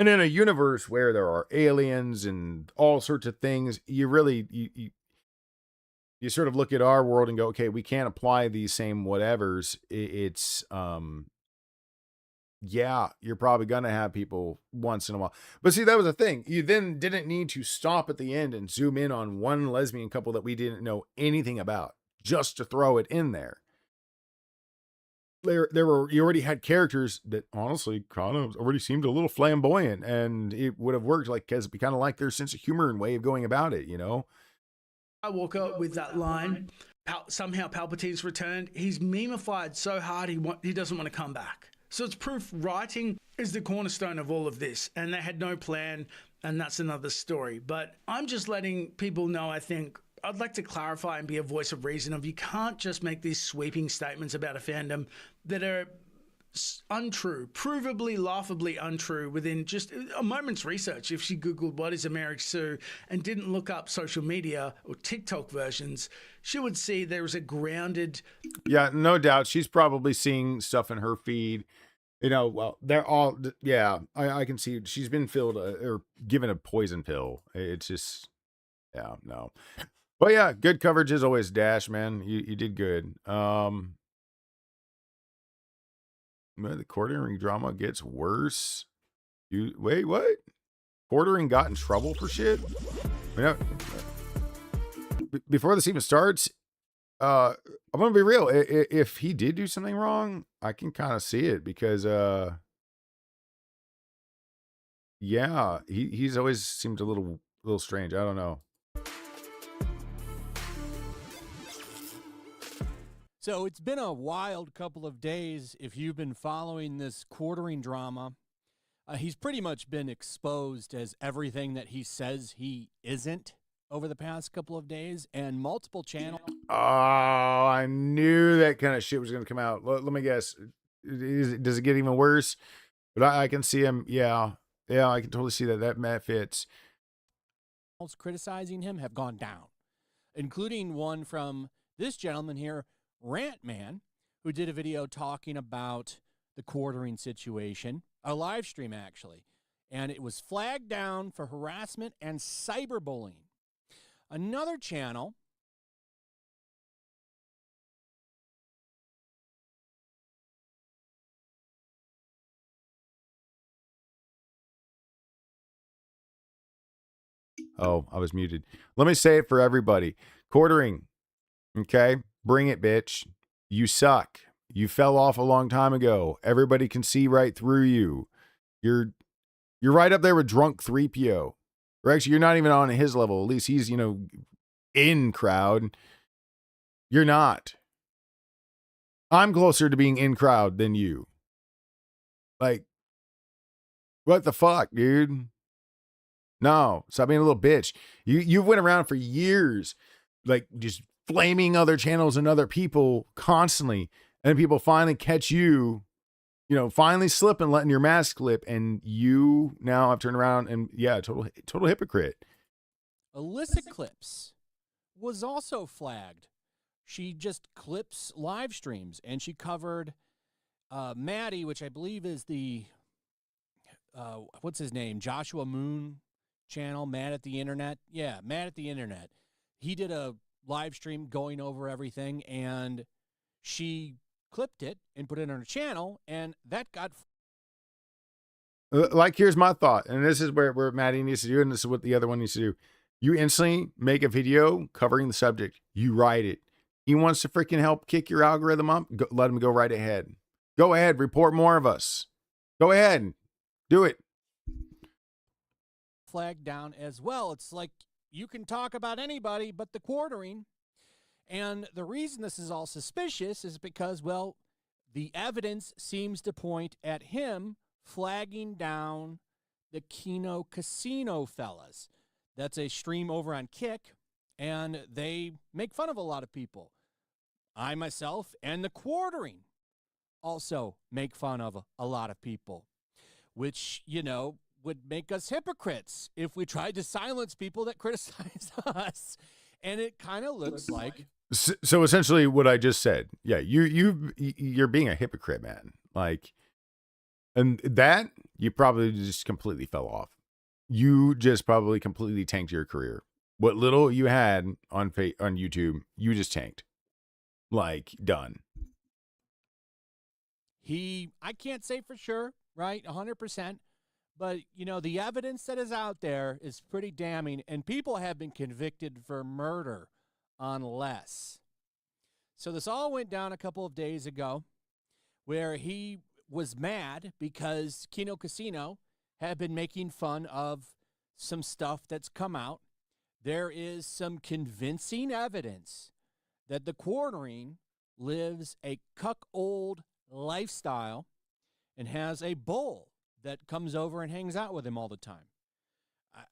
And in a universe where there are aliens and all sorts of things, you really, you sort of look at our world and go, okay, we can't apply these same whatevers. It's, you're probably going to have people once in a while. But see, that was the thing. You then didn't need to stop at the end and zoom in on one lesbian couple that we didn't know anything about just to throw it in there. You already had characters that honestly kind of already seemed a little flamboyant, and it would have worked because it'd be kind of like their sense of humor and way of going about it, I walk up with that line, somehow Palpatine's returned. He's memeified so hard he doesn't want to come back. So it's proof writing is the cornerstone of all of this, and they had no plan, and that's another story. But I'm just letting people know, I think, I'd like to clarify and be a voice of reason of you can't just make these sweeping statements about a fandom that are untrue, provably, laughably untrue within just a moment's research. If she Googled what is a Mary Sue and didn't look up social media or TikTok versions, she would see there was a grounded... Yeah, no doubt. She's probably seeing stuff in her feed. You know, well, they're all... Yeah, I can see she's been filled or given a poison pill. It's just... Yeah, no. But yeah, good coverage as always, Dash, man. You did good. The quartering drama gets worse. Wait, what? Quartering got in trouble for shit? You know, before this even starts, I'm gonna be real. If he did do something wrong, I can kind of see it because yeah, he's always seemed a little strange. I don't know. So it's been a wild couple of days. If you've been following this quartering drama, he's pretty much been exposed as everything that he says he isn't over the past couple of days, and multiple channels. Oh, I knew that kind of shit was going to come out. Let me guess. Does it get even worse? But I can see him. Yeah, I can totally see that fits. Criticizing him have gone down, including one from this gentleman here, Rant Man, who did a video talking about the quartering situation, a live stream actually, and it was flagged down for harassment and cyberbullying. Another channel Oh, I was muted. Let me say it for everybody. Quartering. Okay? Bring it, bitch. You suck. You fell off a long time ago. Everybody can see right through you. You're right up there with drunk 3PO. Or actually, you're not even on his level. At least he's, in crowd. You're not. I'm closer to being in crowd than you. Like, what the fuck, dude? No, stop being a little bitch. You went around for years, like just flaming other channels and other people constantly, and people finally catch you, finally slip and letting your mask slip, and you now have turned around and total hypocrite. Alyssa Clips was also flagged. She just clips live streams, and she covered Maddie, which I believe is the what's his name, Joshua Moon channel, Mad at the Internet. Yeah, Mad at the Internet. He did a live stream going over everything, and she clipped it and put it on her channel, and that got... Like, here's my thought, and this is where Maddie needs to do, and this is what the other one needs to do. You instantly make a video covering the subject. You write it. He wants to freaking help kick your algorithm up. Let him go right ahead. Go ahead. Report more of us. Go ahead. Do it. Flagged down as well. It's like you can talk about anybody but the quartering. And the reason this is all suspicious is because, well, the evidence seems to point at him flagging down the Kino Casino fellas. That's a stream over on Kick, and they make fun of a lot of people. I myself and the quartering also make fun of a lot of people, which, would make us hypocrites if we tried to silence people that criticize us. And it kind of looks like... So essentially what I just said, yeah, you're being a hypocrite, man. Like, and that you probably just completely fell off. You just probably completely tanked your career. What little you had on YouTube, you just tanked. Like, done. I can't say for sure, right? 100%. But, the evidence that is out there is pretty damning, and people have been convicted for murder on less. So this all went down a couple of days ago, where he was mad because Kino Casino had been making fun of some stuff that's come out. There is some convincing evidence that the quartering lives a cuckold lifestyle and has a bull that comes over and hangs out with him all the time.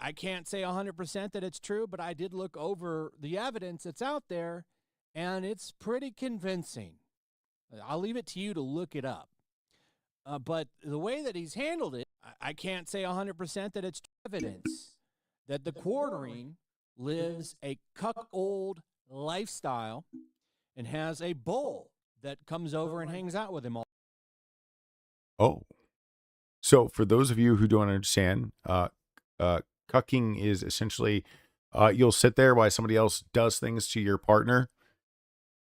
I can't say 100% that it's true, but I did look over the evidence that's out there, and it's pretty convincing. I'll leave it to you to look it up. But the way that he's handled it, I can't say 100% that it's evidence that the quartering lives a cuckold lifestyle and has a bull that comes over and hangs out with him all. Oh. So for those of you who don't understand, cucking is essentially you'll sit there while somebody else does things to your partner,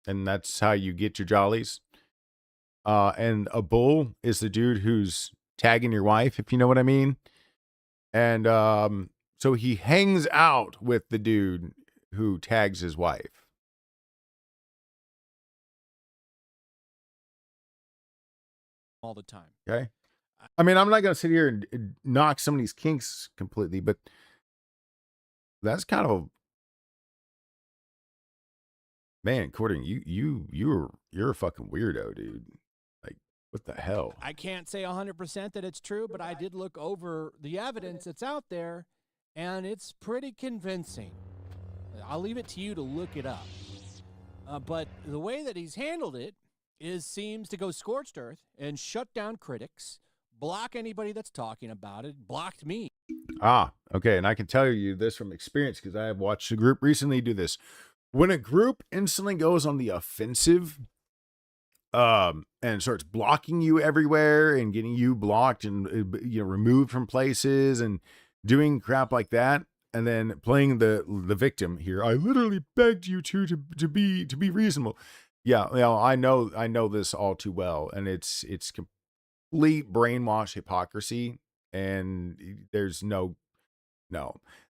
and that's how you get your jollies. And a bull is the dude who's tagging your wife, if you know what I mean. And so he hangs out with the dude who tags his wife. All the time. Okay. I mean, I'm not going to sit here and knock some of these kinks completely, but that's kind of man, Courting, you're a fucking weirdo, dude. Like, what the hell? I can't say 100% that it's true, but I did look over the evidence that's out there, and it's pretty convincing. I'll leave it to you to look it up. But the way that he's handled it seems to go scorched earth and shut down critics, block anybody that's talking about it, blocked me. Ah, okay. And I can tell you this from experience because I have watched a group recently do this. When a group instantly goes on the offensive and starts blocking you everywhere and getting you blocked and removed from places and doing crap like that, and then playing the victim here, I literally begged you to be reasonable. Yeah, I know this all too well, and it's complete brainwash hypocrisy, and there's no.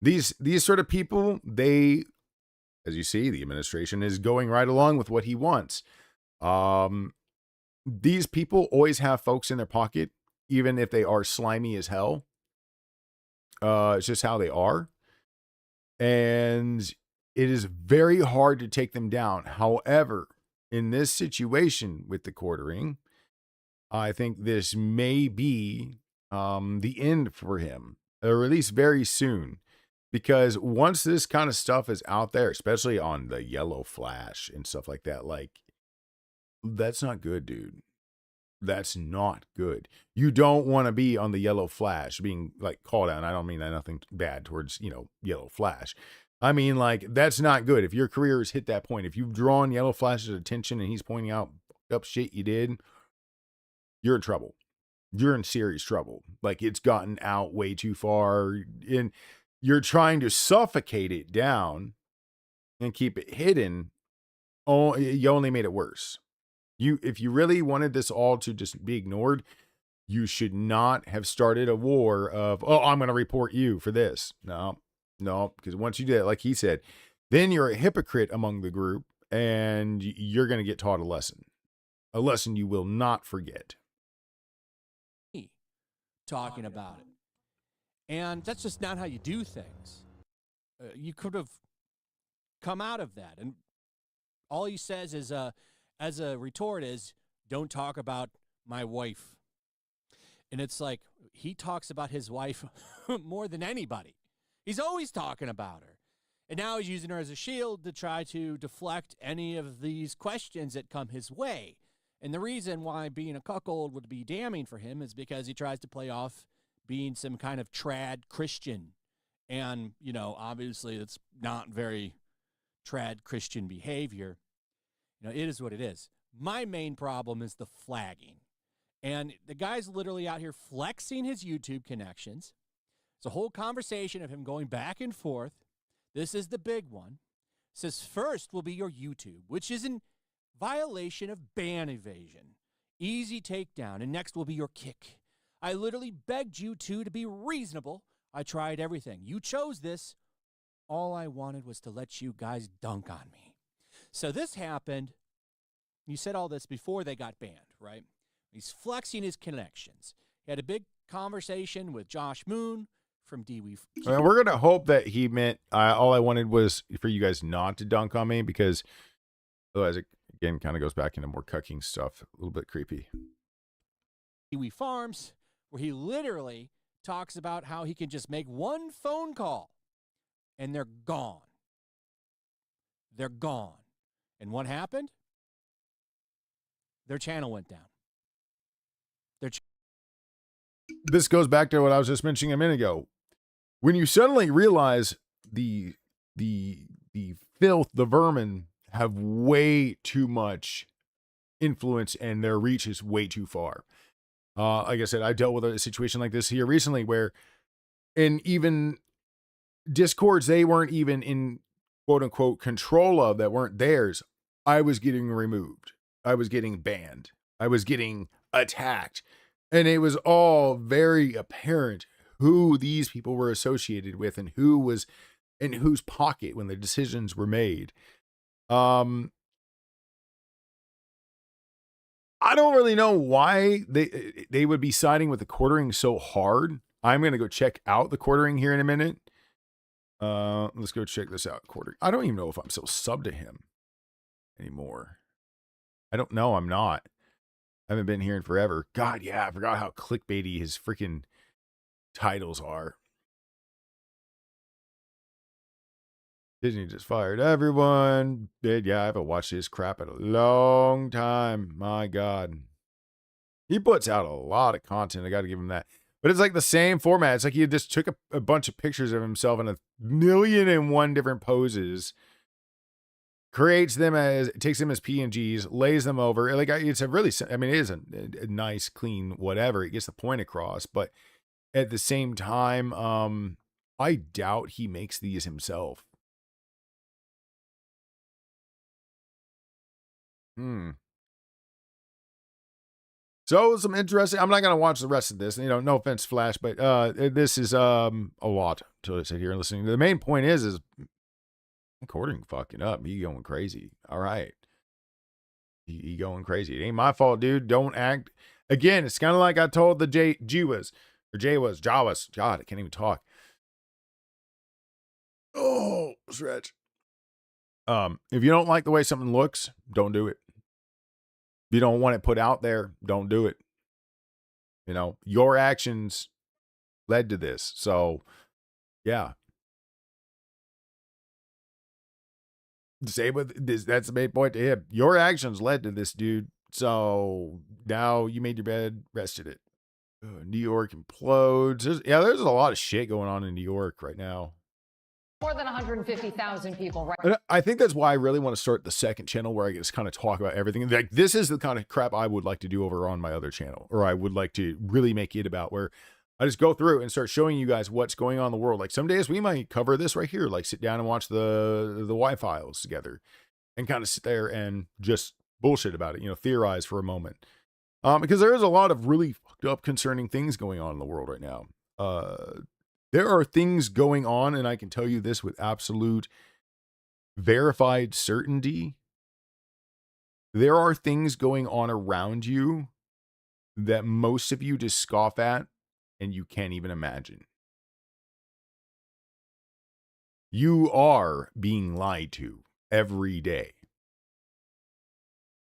These sort of people, they, as you see, the administration is going right along with what he wants. These people always have folks in their pocket, even if they are slimy as hell. It's just how they are. And it is very hard to take them down. However, in this situation with the quartering, I think this may be the end for him, or at least very soon. Because once this kind of stuff is out there, especially on the yellow flash and stuff like that, like, that's not good, dude. That's not good. You don't want to be on the yellow flash being like called out. And I don't mean that nothing bad towards, yellow flash. I mean, like, that's not good. If your career has hit that point, if you've drawn yellow flash's attention and he's pointing out up shit you did, you're in trouble. You're in serious trouble. Like, it's gotten out way too far. And you're trying to suffocate it down and keep it hidden. Oh, you only made it worse. If you really wanted this all to just be ignored, you should not have started a war of, I'm going to report you for this. No, because once you do that, like he said, then you're a hypocrite among the group and you're going to get taught a lesson you will not forget. Talking about it. And that's just not how you do things. You could have come out of that. And all he says is, as a retort is, don't talk about my wife. And it's like, he talks about his wife more than anybody. He's always talking about her. And now he's using her as a shield to try to deflect any of these questions that come his way. And the reason why being a cuckold would be damning for him is because he tries to play off being some kind of trad Christian. And, obviously that's not very trad Christian behavior. It is what it is. My main problem is the flagging. And the guy's literally out here flexing his YouTube connections. It's a whole conversation of him going back and forth. This is the big one. It says first will be your YouTube, which is in violation of ban evasion. Easy takedown. And next will be your kick. I literally begged you two to be reasonable. I tried everything. You chose this. All I wanted was to let you guys dunk on me. So this happened. You said all this before they got banned, right? He's flexing his connections. He had a big conversation with Josh Moon from DWE. And we're going to hope that he meant all I wanted was for you guys not to dunk on me, because Otherwise, it again kind of goes back into more cucking stuff. A little bit creepy. Kiwi Farms, where he literally talks about how he can just make one phone call and they're gone. They're gone. And what happened? Their channel went down. This goes back to what I was just mentioning a minute ago. When you suddenly realize the filth, the vermin have way too much influence and their reach is way too far. Like I said, I dealt with a situation like this here recently where in even Discords they weren't even in quote unquote control of, that weren't theirs. I was getting removed. I was getting banned. I was getting attacked. And it was all very apparent who these people were associated with and who was in whose pocket when the decisions were made. I don't really know why they would be siding with the quartering so hard. I'm going to go check out the quartering here in a minute. Let's go check this out. Quartering. I don't even know if I'm still subbed to him anymore. I don't know. I'm not. I haven't been here in forever. God, yeah, I forgot how clickbaity his freaking titles are. Disney just fired everyone. Yeah, I haven't watched this crap in a long time. My God. He puts out a lot of content. I got to give him that. But it's like the same format. It's like he just took a bunch of pictures of himself in 1,000,001 different poses, creates them takes them as PNGs, lays them over. Like it's a really, I mean, it is a nice, clean, whatever. It gets the point across. But at the same time, I doubt he makes these himself. So some interesting. I'm not gonna watch the rest of this. You know, no offense, Flash, but this is a lot to sit here and listening. The main point is recording fucking up. He going crazy. All right, he going crazy. It ain't my fault, dude. Don't act. Again, it's kind of like I told the Jawas. God, I can't even talk. Oh, stretch. If you don't like the way something looks, don't do it. If you don't want it put out there, don't do it. You know, your actions led to this. So, yeah. Say with this, that's the main point to him. Your actions led to this, dude. So now you made your bed, rested it. New York implodes. There's a lot of shit going on in New York right now. More than 150,000 people, right? And I think that's why I really want to start the second channel where I just kind of talk about everything. Like this is the kind of crap I would like to do over on my other channel, or I would like to really make it about where I just go through and start showing you guys what's going on in the world. Like some days we might cover this right here, like sit down and watch the Y-Files together and kind of sit there and just bullshit about it, you know, theorize for a moment. Because there is a lot of really fucked up concerning things going on in the world right now. There are things going on, and I can tell you this with absolute verified certainty. There are things going on around you that most of you just scoff at and you can't even imagine. You are being lied to every day.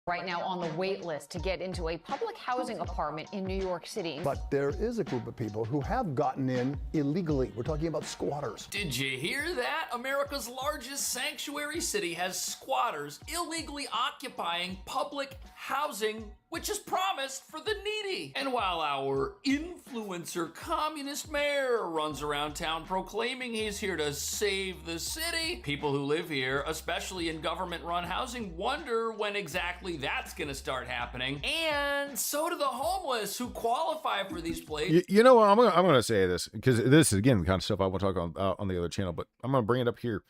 Right now on the wait list to get into a public housing apartment in New York City. But there is a group of people who have gotten in illegally. We're talking about squatters. Did you hear that? America's largest sanctuary city has squatters illegally occupying public housing, which is promised for the needy. And while our influencer communist mayor runs around town proclaiming he's here to save the city, people who live here, especially in government-run housing, wonder when exactly that's gonna start happening. And so do the homeless who qualify for these places. You know what? I'm gonna say this because this is again the kind of stuff I want to talk on the other channel, but I'm gonna bring it up here.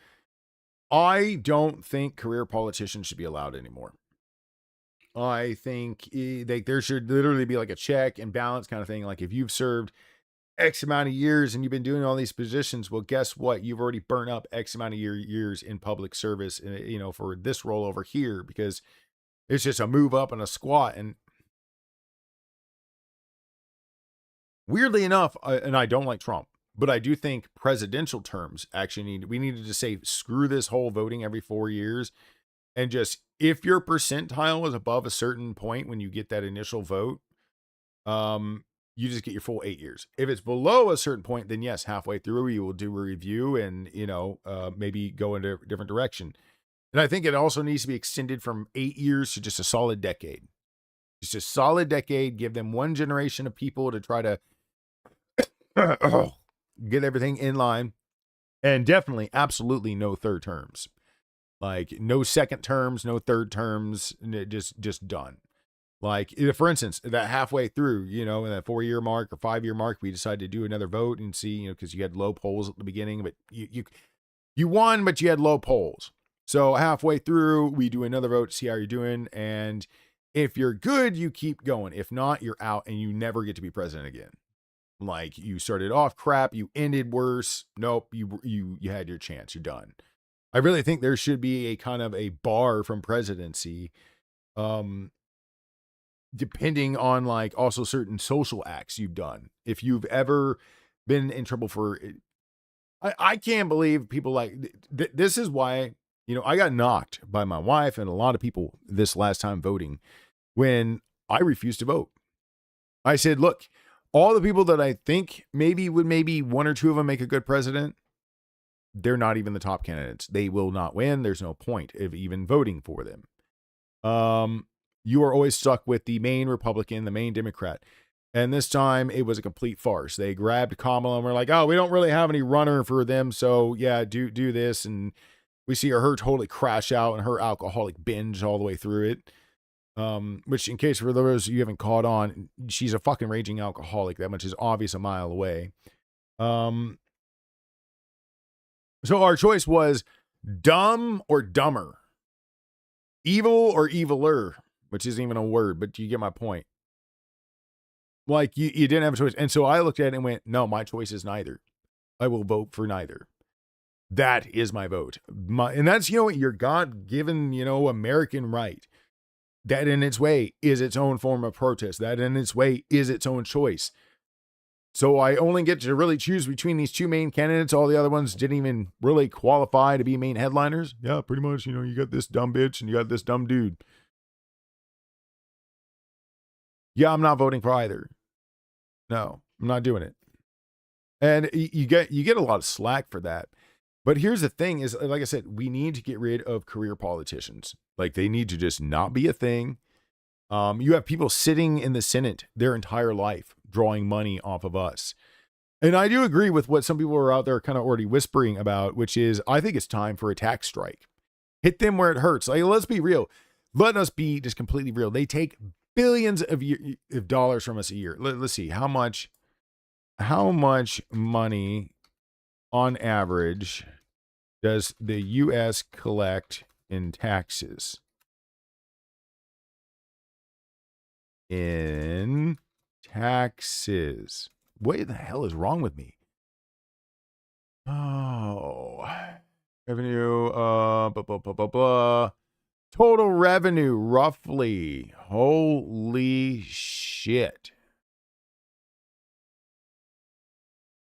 I don't think career politicians should be allowed anymore. I think there should literally be like a check and balance kind of thing. Like if you've served X amount of years and you've been doing all these positions, well, guess what? You've already burnt up X amount of years in public service, you know, for this role over here, because it's just a move up and a squat. And weirdly enough, and I don't like Trump, but I do think presidential terms actually we needed to say, screw this whole voting every 4 years. And just, if your percentile is above a certain point when you get that initial vote, you just get your full 8 years. If it's below a certain point, then yes, halfway through you will do a review and, maybe go in a different direction. And I think it also needs to be extended from 8 years to just a solid decade. Just a solid decade. Give them one generation of people to try to get everything in line. And definitely, absolutely no third terms. Like no second terms, no third terms, just done. Like, for instance, that halfway through, in that 4-year mark or 5-year mark, we decided to do another vote and see, because you had low polls at the beginning, but you won, but you had low polls. So halfway through, we do another vote to see how you're doing. And if you're good, you keep going. If not, you're out and you never get to be president again. Like, you started off crap, you ended worse. Nope, you had your chance. You're done. I really think there should be a kind of a bar from presidency, depending on like also certain social acts you've done. If you've ever been in trouble for, I can't believe people like, this is why, I got knocked by my wife and a lot of people this last time voting when I refused to vote. I said, look, all the people that I think maybe one or two of them make a good president, they're not even the top candidates. They will not win. There's no point of even voting for them. You are always stuck with the main Republican, the main Democrat. And this time it was a complete farce. They grabbed Kamala and were like, oh, we don't really have any runner for them. So yeah, do this. And we see her totally crash out and her alcoholic binge all the way through it. Which, in case for those you haven't caught on, she's a fucking raging alcoholic. That much is obvious a mile away. So our choice was dumb or dumber, evil or eviler, which isn't even a word, but you get my point. Like you didn't have a choice. And so I looked at it and went, no, my choice is neither. I will vote for neither. That is my vote. And that's, your God-given, American right. That in its way is its own form of protest. That in its way is its own choice. So I only get to really choose between these two main candidates. All the other ones didn't even really qualify to be main headliners. Yeah, pretty much, you got this dumb bitch and you got this dumb dude. Yeah, I'm not voting for either. No, I'm not doing it. And you get a lot of slack for that. But here's the thing is, like I said, we need to get rid of career politicians. Like, they need to just not be a thing. You have people sitting in the Senate their entire life drawing money off of us. And I do agree with what some people are out there kind of already whispering about, which is I think it's time for a tax strike. Hit them where it hurts. Like, let's be real. Let us be just completely real. They take billions of dollars from us a year. Let's see how much money on average does the U.S. collect in taxes? In taxes. What the hell is wrong with me? Oh, revenue, blah, blah, blah, blah, blah. Total revenue, roughly. Holy shit.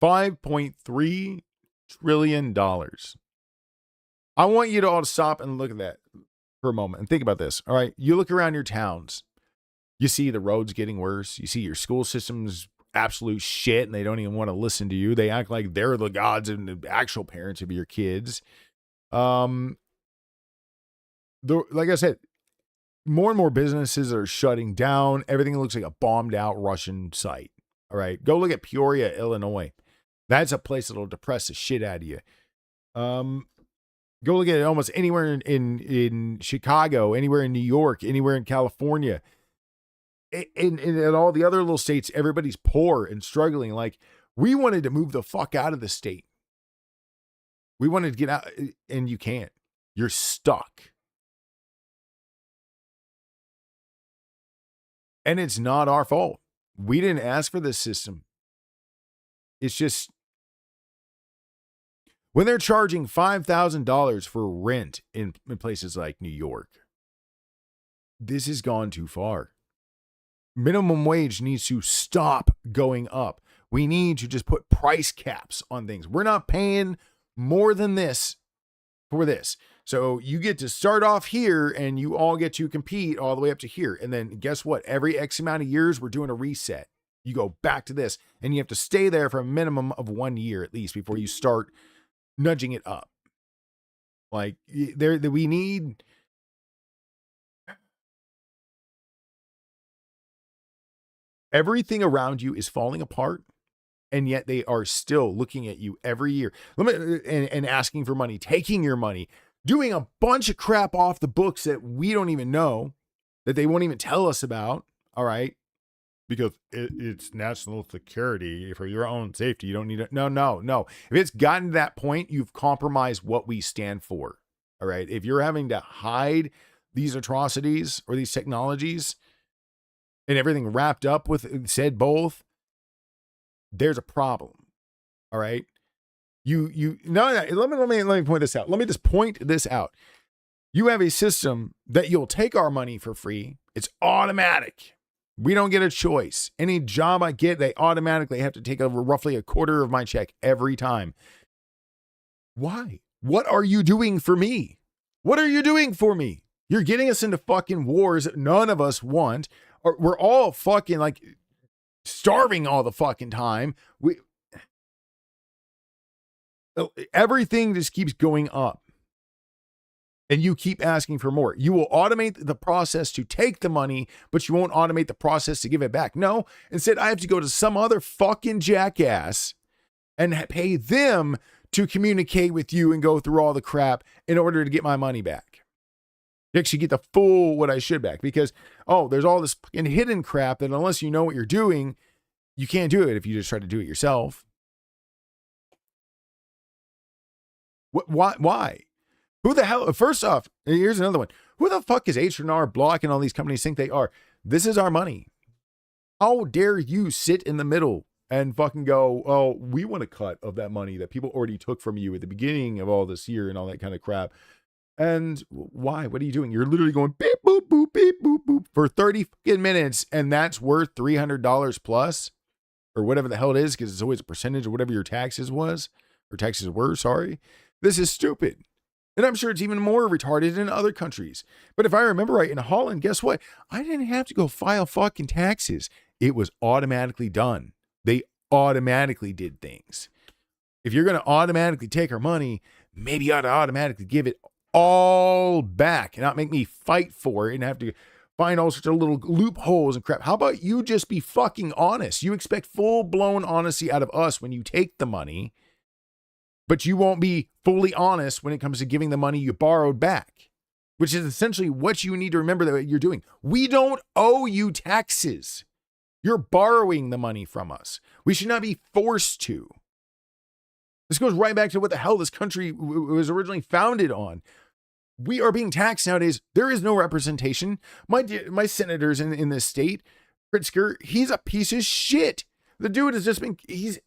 $5.3 trillion. I want you to all stop and look at that for a moment and think about this. All right. You look around your towns. You see the roads getting worse. You see your school system's absolute shit and they don't even want to listen to you. They act like they're the gods and the actual parents of your kids. Like I said, more and more businesses are shutting down. Everything looks like a bombed out Russian site. All right. Go look at Peoria, Illinois. That's a place that'll depress the shit out of you. Go look at it almost anywhere in Chicago, anywhere in New York, anywhere in California. In all the other little states, everybody's poor and struggling. Like, we wanted to move the fuck out of the state. We wanted to get out, and you can't. You're stuck. And it's not our fault. We didn't ask for this system. It's just, when they're charging $5,000 for rent in places like New York, this has gone too far. Minimum wage needs to stop going up. We need to just put price caps on things. We're not paying more than this for this. So you get to start off here and you all get to compete all the way up to here. And then guess what? Every X amount of years, we're doing a reset. You go back to this and you have to stay there for a minimum of 1 year at least before you start nudging it up. Like we need. Everything around you is falling apart. And yet they are still looking at you every year and asking for money, taking your money, doing a bunch of crap off the books that we don't even know, that they won't even tell us about. All right. Because it's national security for your own safety. You don't need it. No. If it's gotten to that point, you've compromised what we stand for. All right. If you're having to hide these atrocities or these technologies and everything wrapped up with said both, there's a problem. All right. Let me point this out. Let me just point this out. You have a system that you'll take our money for free. It's automatic. We don't get a choice. Any job I get, they automatically have to take over roughly a quarter of my check every time. Why? What are you doing for me? What are you doing for me? You're getting us into fucking wars that none of us want. We're all fucking like starving all the fucking time. Everything just keeps going up. And you keep asking for more. You will automate the process to take the money, but you won't automate the process to give it back. No, instead I have to go to some other fucking jackass and pay them to communicate with you and go through all the crap in order to get my money back. To actually get the full what I should back. Because, there's all this fucking hidden crap that unless you know what you're doing, you can't do it if you just try to do it yourself. Why? Who the hell? First off, here's another one. Who the fuck is H&R Block and all these companies think they are? This is our money. How dare you sit in the middle and fucking go, we want a cut of that money that people already took from you at the beginning of all this year and all that kind of crap. And why? What are you doing? You're literally going beep, boop, boop, beep, boop, boop for 30 fucking minutes. And that's worth $300 plus or whatever the hell it is. Cause it's always a percentage of whatever your taxes were. Sorry. This is stupid. And I'm sure it's even more retarded in other countries. But if I remember right, in Holland, guess what? I didn't have to go file fucking taxes. It was automatically done. They automatically did things. If you're going to automatically take our money, maybe you ought to automatically give it all back and not make me fight for it and have to find all sorts of little loopholes and crap. How about you just be fucking honest? You expect full-blown honesty out of us when you take the money, but you won't be fully honest when it comes to giving the money you borrowed back, which is essentially what you need to remember that you're doing. We don't owe you taxes. You're borrowing the money from us. We should not be forced to. This goes right back to what the hell this country was originally founded on. We are being taxed nowadays. There is no representation. My senators in this state, Pritzker, he's a piece of shit. The dude has just been, this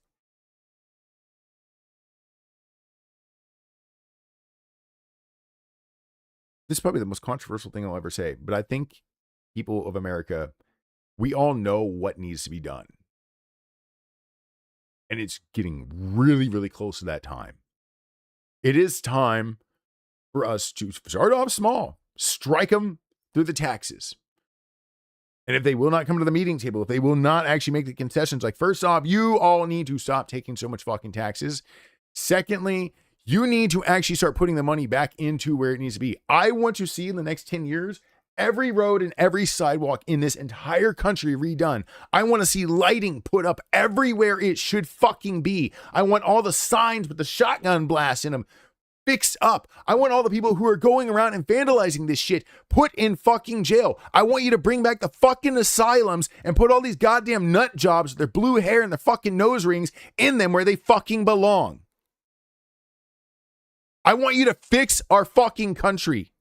is probably the most controversial thing I'll ever say, but I think people of America, we all know what needs to be done. And it's getting really, really close to that time. It is time for us to start off small, strike them through the taxes. And if they will not come to the meeting table, if they will not actually make the concessions, like first off, you all need to stop taking so much fucking taxes. Secondly, you need to actually start putting the money back into where it needs to be. I want to see in the next 10 years, every road and every sidewalk in this entire country redone. I want to see lighting put up everywhere it should fucking be. I want all the signs with the shotgun blasts in them fixed up. I want all the people who are going around and vandalizing this shit put in fucking jail. I want you to bring back the fucking asylums and put all these goddamn nut jobs with their blue hair and their fucking nose rings in them where they fucking belong. I want you to fix our fucking country.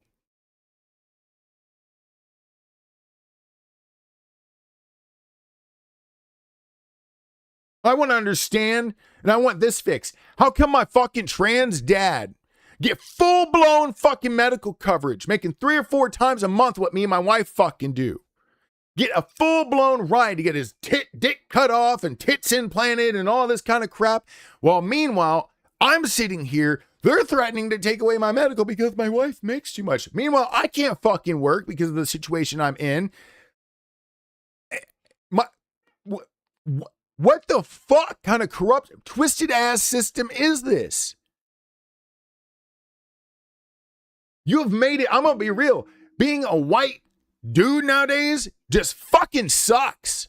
I want to understand, and I want this fixed. How come my fucking trans dad get full-blown fucking medical coverage, making 3 or 4 times a month what me and my wife fucking do? Get a full-blown ride to get his dick cut off and tits implanted and all this kind of crap. While meanwhile, I'm sitting here They're threatening to take away my medical because my wife makes too much. Meanwhile, I can't fucking work because of the situation I'm in. What the fuck kind of corrupt, twisted ass system is this? You have made it, I'm gonna be real, being a white dude nowadays just fucking sucks.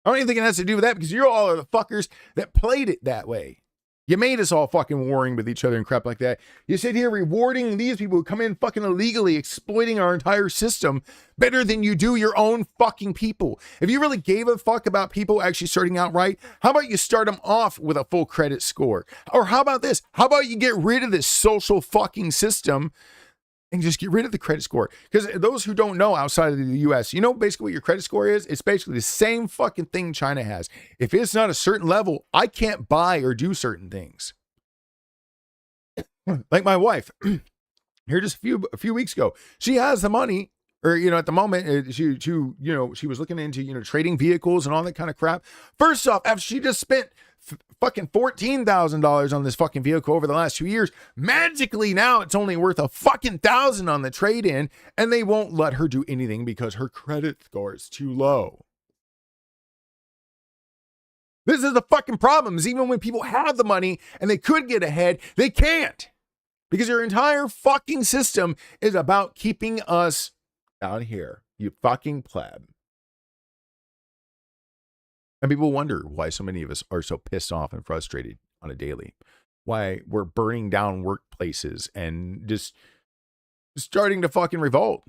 I don't even think it has to do with that because you all are the fuckers that played it that way. You made us all fucking warring with each other and crap like that. You sit here rewarding these people who come in fucking illegally, exploiting our entire system better than you do your own fucking people. If you really gave a fuck about people actually starting out right, how about you start them off with a full credit score? Or how about this? How about you get rid of this social fucking system and just get rid of the credit score? Because those who don't know outside of the US, you know basically what your credit score is? It's basically the same fucking thing China has. If it's not a certain level, I can't buy or do certain things. Like my wife, here just a few weeks ago, she has the money, or, you know, at the moment, she was looking into, you know, trading vehicles and all that kind of crap. First off, after she just spent fucking $14,000 on this fucking vehicle over the last 2 years, magically now it's only worth a fucking $1,000 on the trade-in, and they won't let her do anything because her credit score is too low. This is the fucking problem, is even when people have the money and they could get ahead, they can't. Because your entire fucking system is about keeping us down here, you fucking pleb. And people wonder why so many of us are so pissed off and frustrated on a daily. Why we're burning down workplaces and just starting to fucking revolt.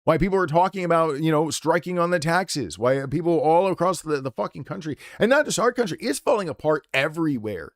Why people are talking about, you know, striking on the taxes. Why people all across the fucking country, and not just our country, it's falling apart everywhere.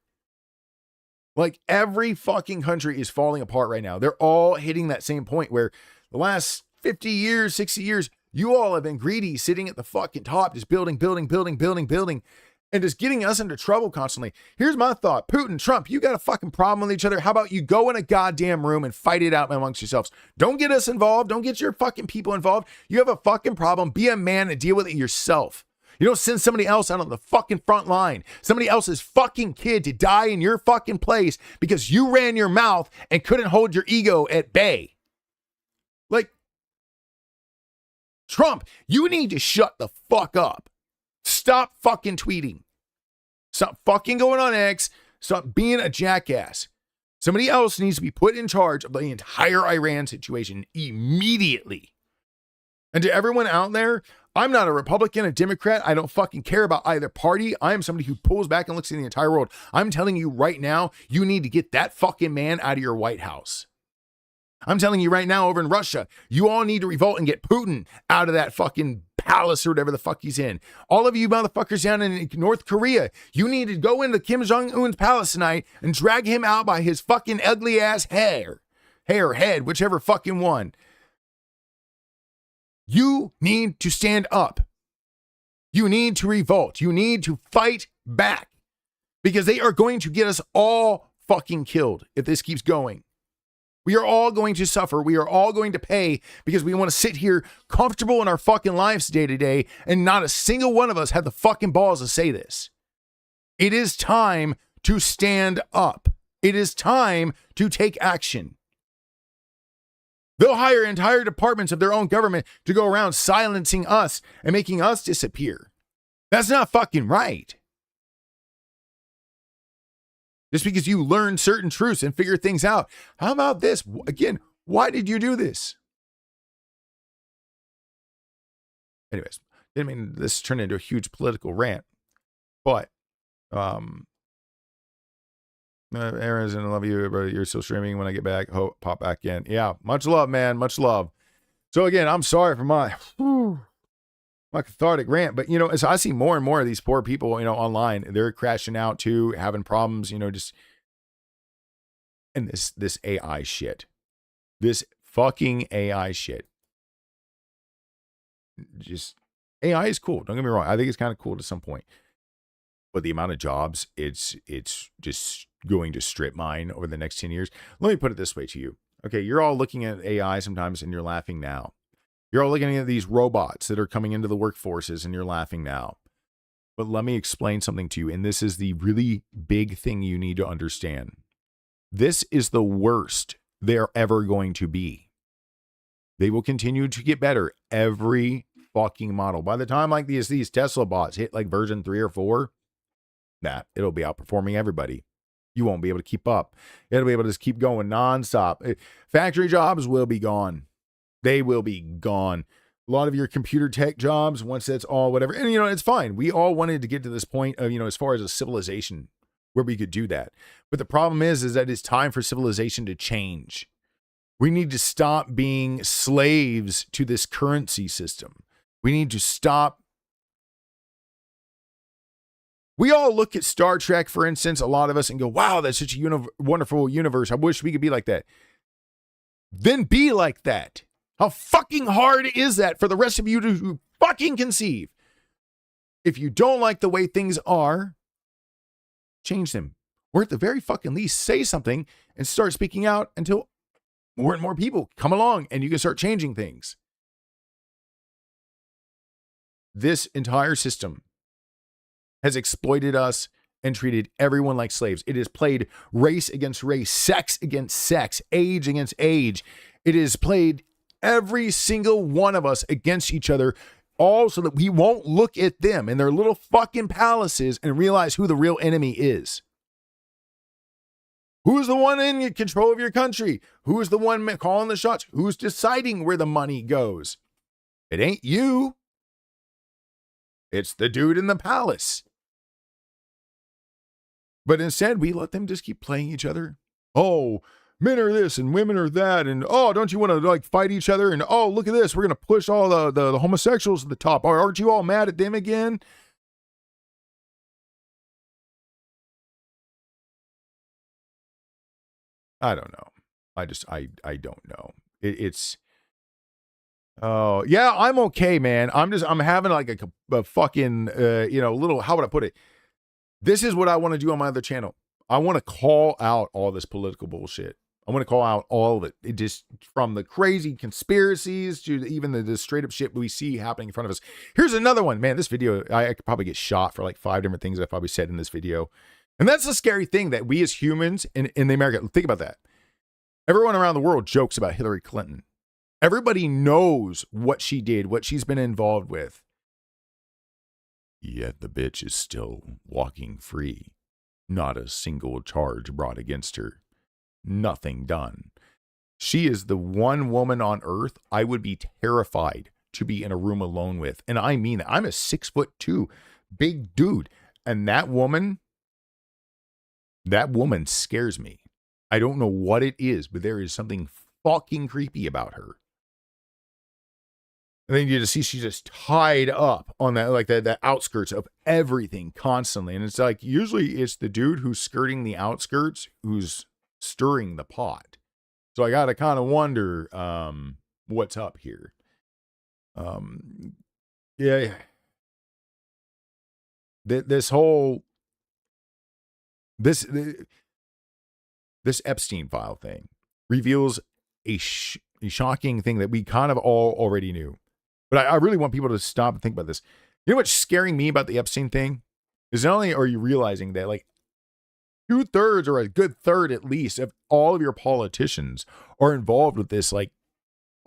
Like every fucking country is falling apart right now. They're all hitting that same point where the last 50 years, 60 years, you all have been greedy, sitting at the fucking top, just building, and just getting us into trouble constantly. Here's my thought. Putin, Trump, you got a fucking problem with each other. How about you go in a goddamn room and fight it out amongst yourselves? Don't get us involved. Don't get your fucking people involved. You have a fucking problem. Be a man and deal with it yourself. You don't send somebody else out on the fucking front line, somebody else's fucking kid to die in your fucking place because you ran your mouth and couldn't hold your ego at bay. Like, Trump, you need to shut the fuck up. Stop fucking tweeting. Stop fucking going on X. Stop being a jackass. Somebody else needs to be put in charge of the entire Iran situation immediately. And to everyone out there, I'm not a Republican, a Democrat. I don't fucking care about either party. I am somebody who pulls back and looks at the entire world. I'm telling you right now, you need to get that fucking man out of your White House. I'm telling you right now over in Russia, you all need to revolt and get Putin out of that fucking palace or whatever the fuck he's in. All of you motherfuckers down in North Korea, you need to go into Kim Jong-un's palace tonight and drag him out by his fucking ugly ass head, whichever fucking one. You need to stand up. You need to revolt. You need to fight back because they are going to get us all fucking killed if this keeps going. We are all going to suffer. We are all going to pay because we want to sit here comfortable in our fucking lives day to day, and not a single one of us have the fucking balls to say this. It is time to stand up. It is time to take action. They'll hire entire departments of their own government to go around silencing us and making us disappear. That's not fucking right. Just because you learn certain truths and figure things out. How about this? Again, why did you do this? Anyways, didn't mean this turned into a huge political rant. But, Aaron's gonna love you, bro. You're still streaming. When I get back, pop back in. Yeah, much love, man. Much love. So again, I'm sorry for my cathartic rant, but you know, as I see more and more of these poor people, you know, online, they're crashing out too, having problems, you know, just and this AI shit, this fucking AI shit. Just AI is cool. Don't get me wrong. I think it's kind of cool to some point. But the amount of jobs it's just going to strip mine over the next 10 years. Let me put it this way to you. Okay, you're all looking at AI sometimes and you're laughing now. You're all looking at these robots that are coming into the workforces and you're laughing now. But let me explain something to you. And this is the really big thing you need to understand. This is the worst they're ever going to be. They will continue to get better every fucking model. By the time like these Tesla bots hit like version 3 or 4, it'll be outperforming everybody. You won't be able to keep up. It'll be able to just keep going nonstop. Factory jobs will be gone. They will be gone. A lot of your computer tech jobs, once that's all whatever. And, it's fine. We all wanted to get to this point of, as far as a civilization where we could do that. But the problem is that it's time for civilization to change. We need to stop being slaves to this currency system. We need to stop. We all look at Star Trek, for instance, a lot of us, and go, wow, that's such a wonderful universe. I wish we could be like that. Then be like that. How fucking hard is that for the rest of you to fucking conceive? If you don't like the way things are, change them. Or at the very fucking least, say something and start speaking out until more and more people come along and you can start changing things. This entire system has exploited us and treated everyone like slaves. It has played race against race, sex against sex, age against age. It has played every single one of us against each other, all so that we won't look at them in their little fucking palaces and realize who the real enemy is. Who's the one in control of your country? Who's the one calling the shots? Who's deciding where the money goes? It ain't you. It's the dude in the palace. But instead, we let them just keep playing each other. Oh, men are this and women are that. And, oh, don't you want to like fight each other? And, oh, look at this. We're going to push all the homosexuals to the top. Aren't you all mad at them again? I don't know. I don't know. Oh, yeah, I'm okay, man. I'm having like a fucking, little, how would I put it? This is what I want to do on my other channel. I want to call out all this political bullshit. I want to call out all of it. It just, from the crazy conspiracies to even the straight up shit we see happening in front of us. Here's another one, man. This video, I could probably get shot for like 5 different things I've probably said in this video. And that's the scary thing that we as humans in the America, think about that. Everyone around the world jokes about Hillary Clinton. Everybody knows what she did, what she's been involved with. Yet the bitch is still walking free. Not a single charge brought against her. Nothing done. She is the one woman on earth I would be terrified to be in a room alone with. And I mean that. I'm a 6'2" big dude. And that woman scares me. I don't know what it is, but there is something fucking creepy about her. And then you just see she's just tied up on that, like the outskirts of everything constantly. And it's like, usually it's the dude who's skirting the outskirts who's stirring the pot. So I got to kind of wonder what's up here. Yeah. This Epstein file thing reveals a shocking thing that we kind of all already knew. But I really want people to stop and think about this. You know what's scaring me about the Epstein thing? Is not only are you realizing that like 2/3 or a good third at least of all of your politicians are involved with this like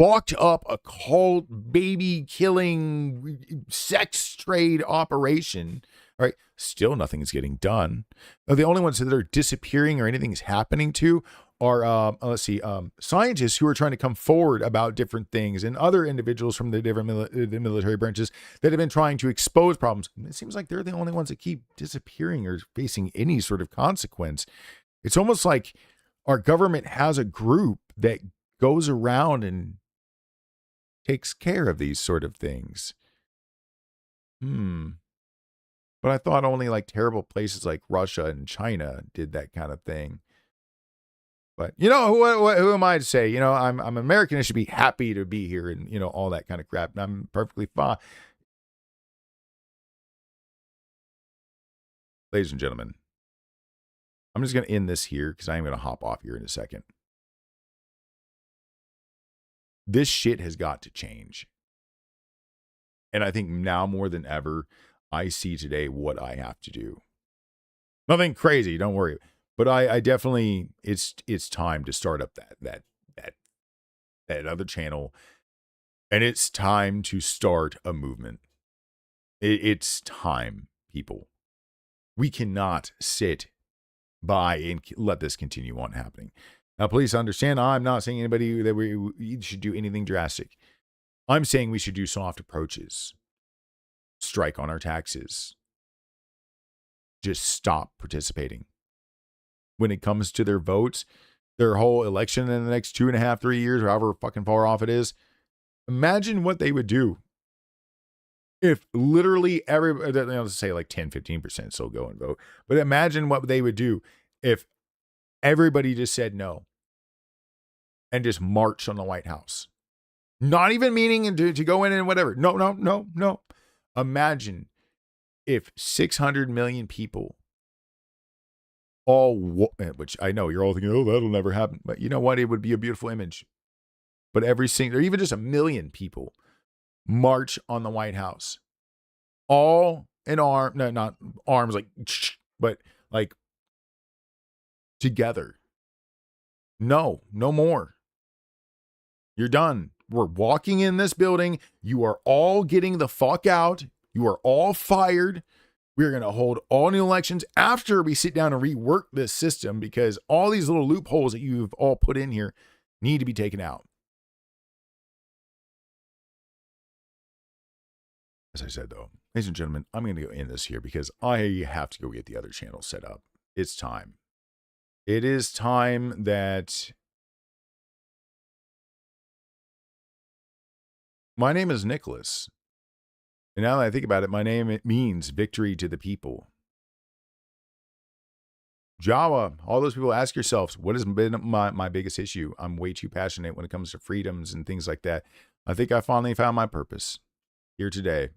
fucked up occult baby killing sex trade operation, right? Still nothing's getting done. The only ones that are disappearing or anything's happening to are, scientists who are trying to come forward about different things and other individuals from the different military branches that have been trying to expose problems. It seems like they're the only ones that keep disappearing or facing any sort of consequence. It's almost like our government has a group that goes around and takes care of these sort of things. But I thought only like terrible places like Russia and China did that kind of thing. But who am I to say? I'm American. I should be happy to be here and all that kind of crap. And I'm perfectly fine. Ladies and gentlemen, I'm just going to end this here because I'm going to hop off here in a second. This shit has got to change. And I think now more than ever, I see today what I have to do. Nothing crazy, don't worry. But I definitely, it's time to start up that other channel. And it's time to start a movement. It's time, people. We cannot sit by and let this continue on happening. Now, please understand, I'm not saying anybody that we should do anything drastic. I'm saying we should do soft approaches. Strike on our taxes. Just stop participating. When it comes to their votes, their whole election in the next 2.5, 3 years, or however fucking far off it is, imagine what they would do if literally everybody, let's say like 10, 15% still go and vote. But imagine what they would do if everybody just said no and just marched on the White House. Not even meaning to go in and whatever. No. Imagine if 600 million people which I know you're all thinking, oh, that'll never happen. But you know what? It would be a beautiful image. But every single, or even just 1 million people march on the White House. All in arm, no, not arms like, but like together. No more. You're done. We're walking in this building. You are all getting the fuck out. You are all fired. We're going to hold all new elections after we sit down and rework this system, because all these little loopholes that you've all put in here need to be taken out. As I said, though, ladies and gentlemen, I'm going to go end this here because I have to go get the other channel set up. It's time. It is time that my name is Nicholas. And now that I think about it, my name, it means victory to the people. Jawa, all those people, ask yourselves, what has been my biggest issue? I'm way too passionate when it comes to freedoms and things like that. I think I finally found my purpose here today.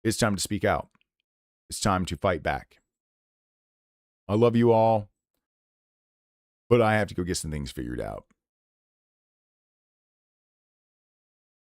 It's time to speak out. It's time to fight back. I love you all, but I have to go get some things figured out.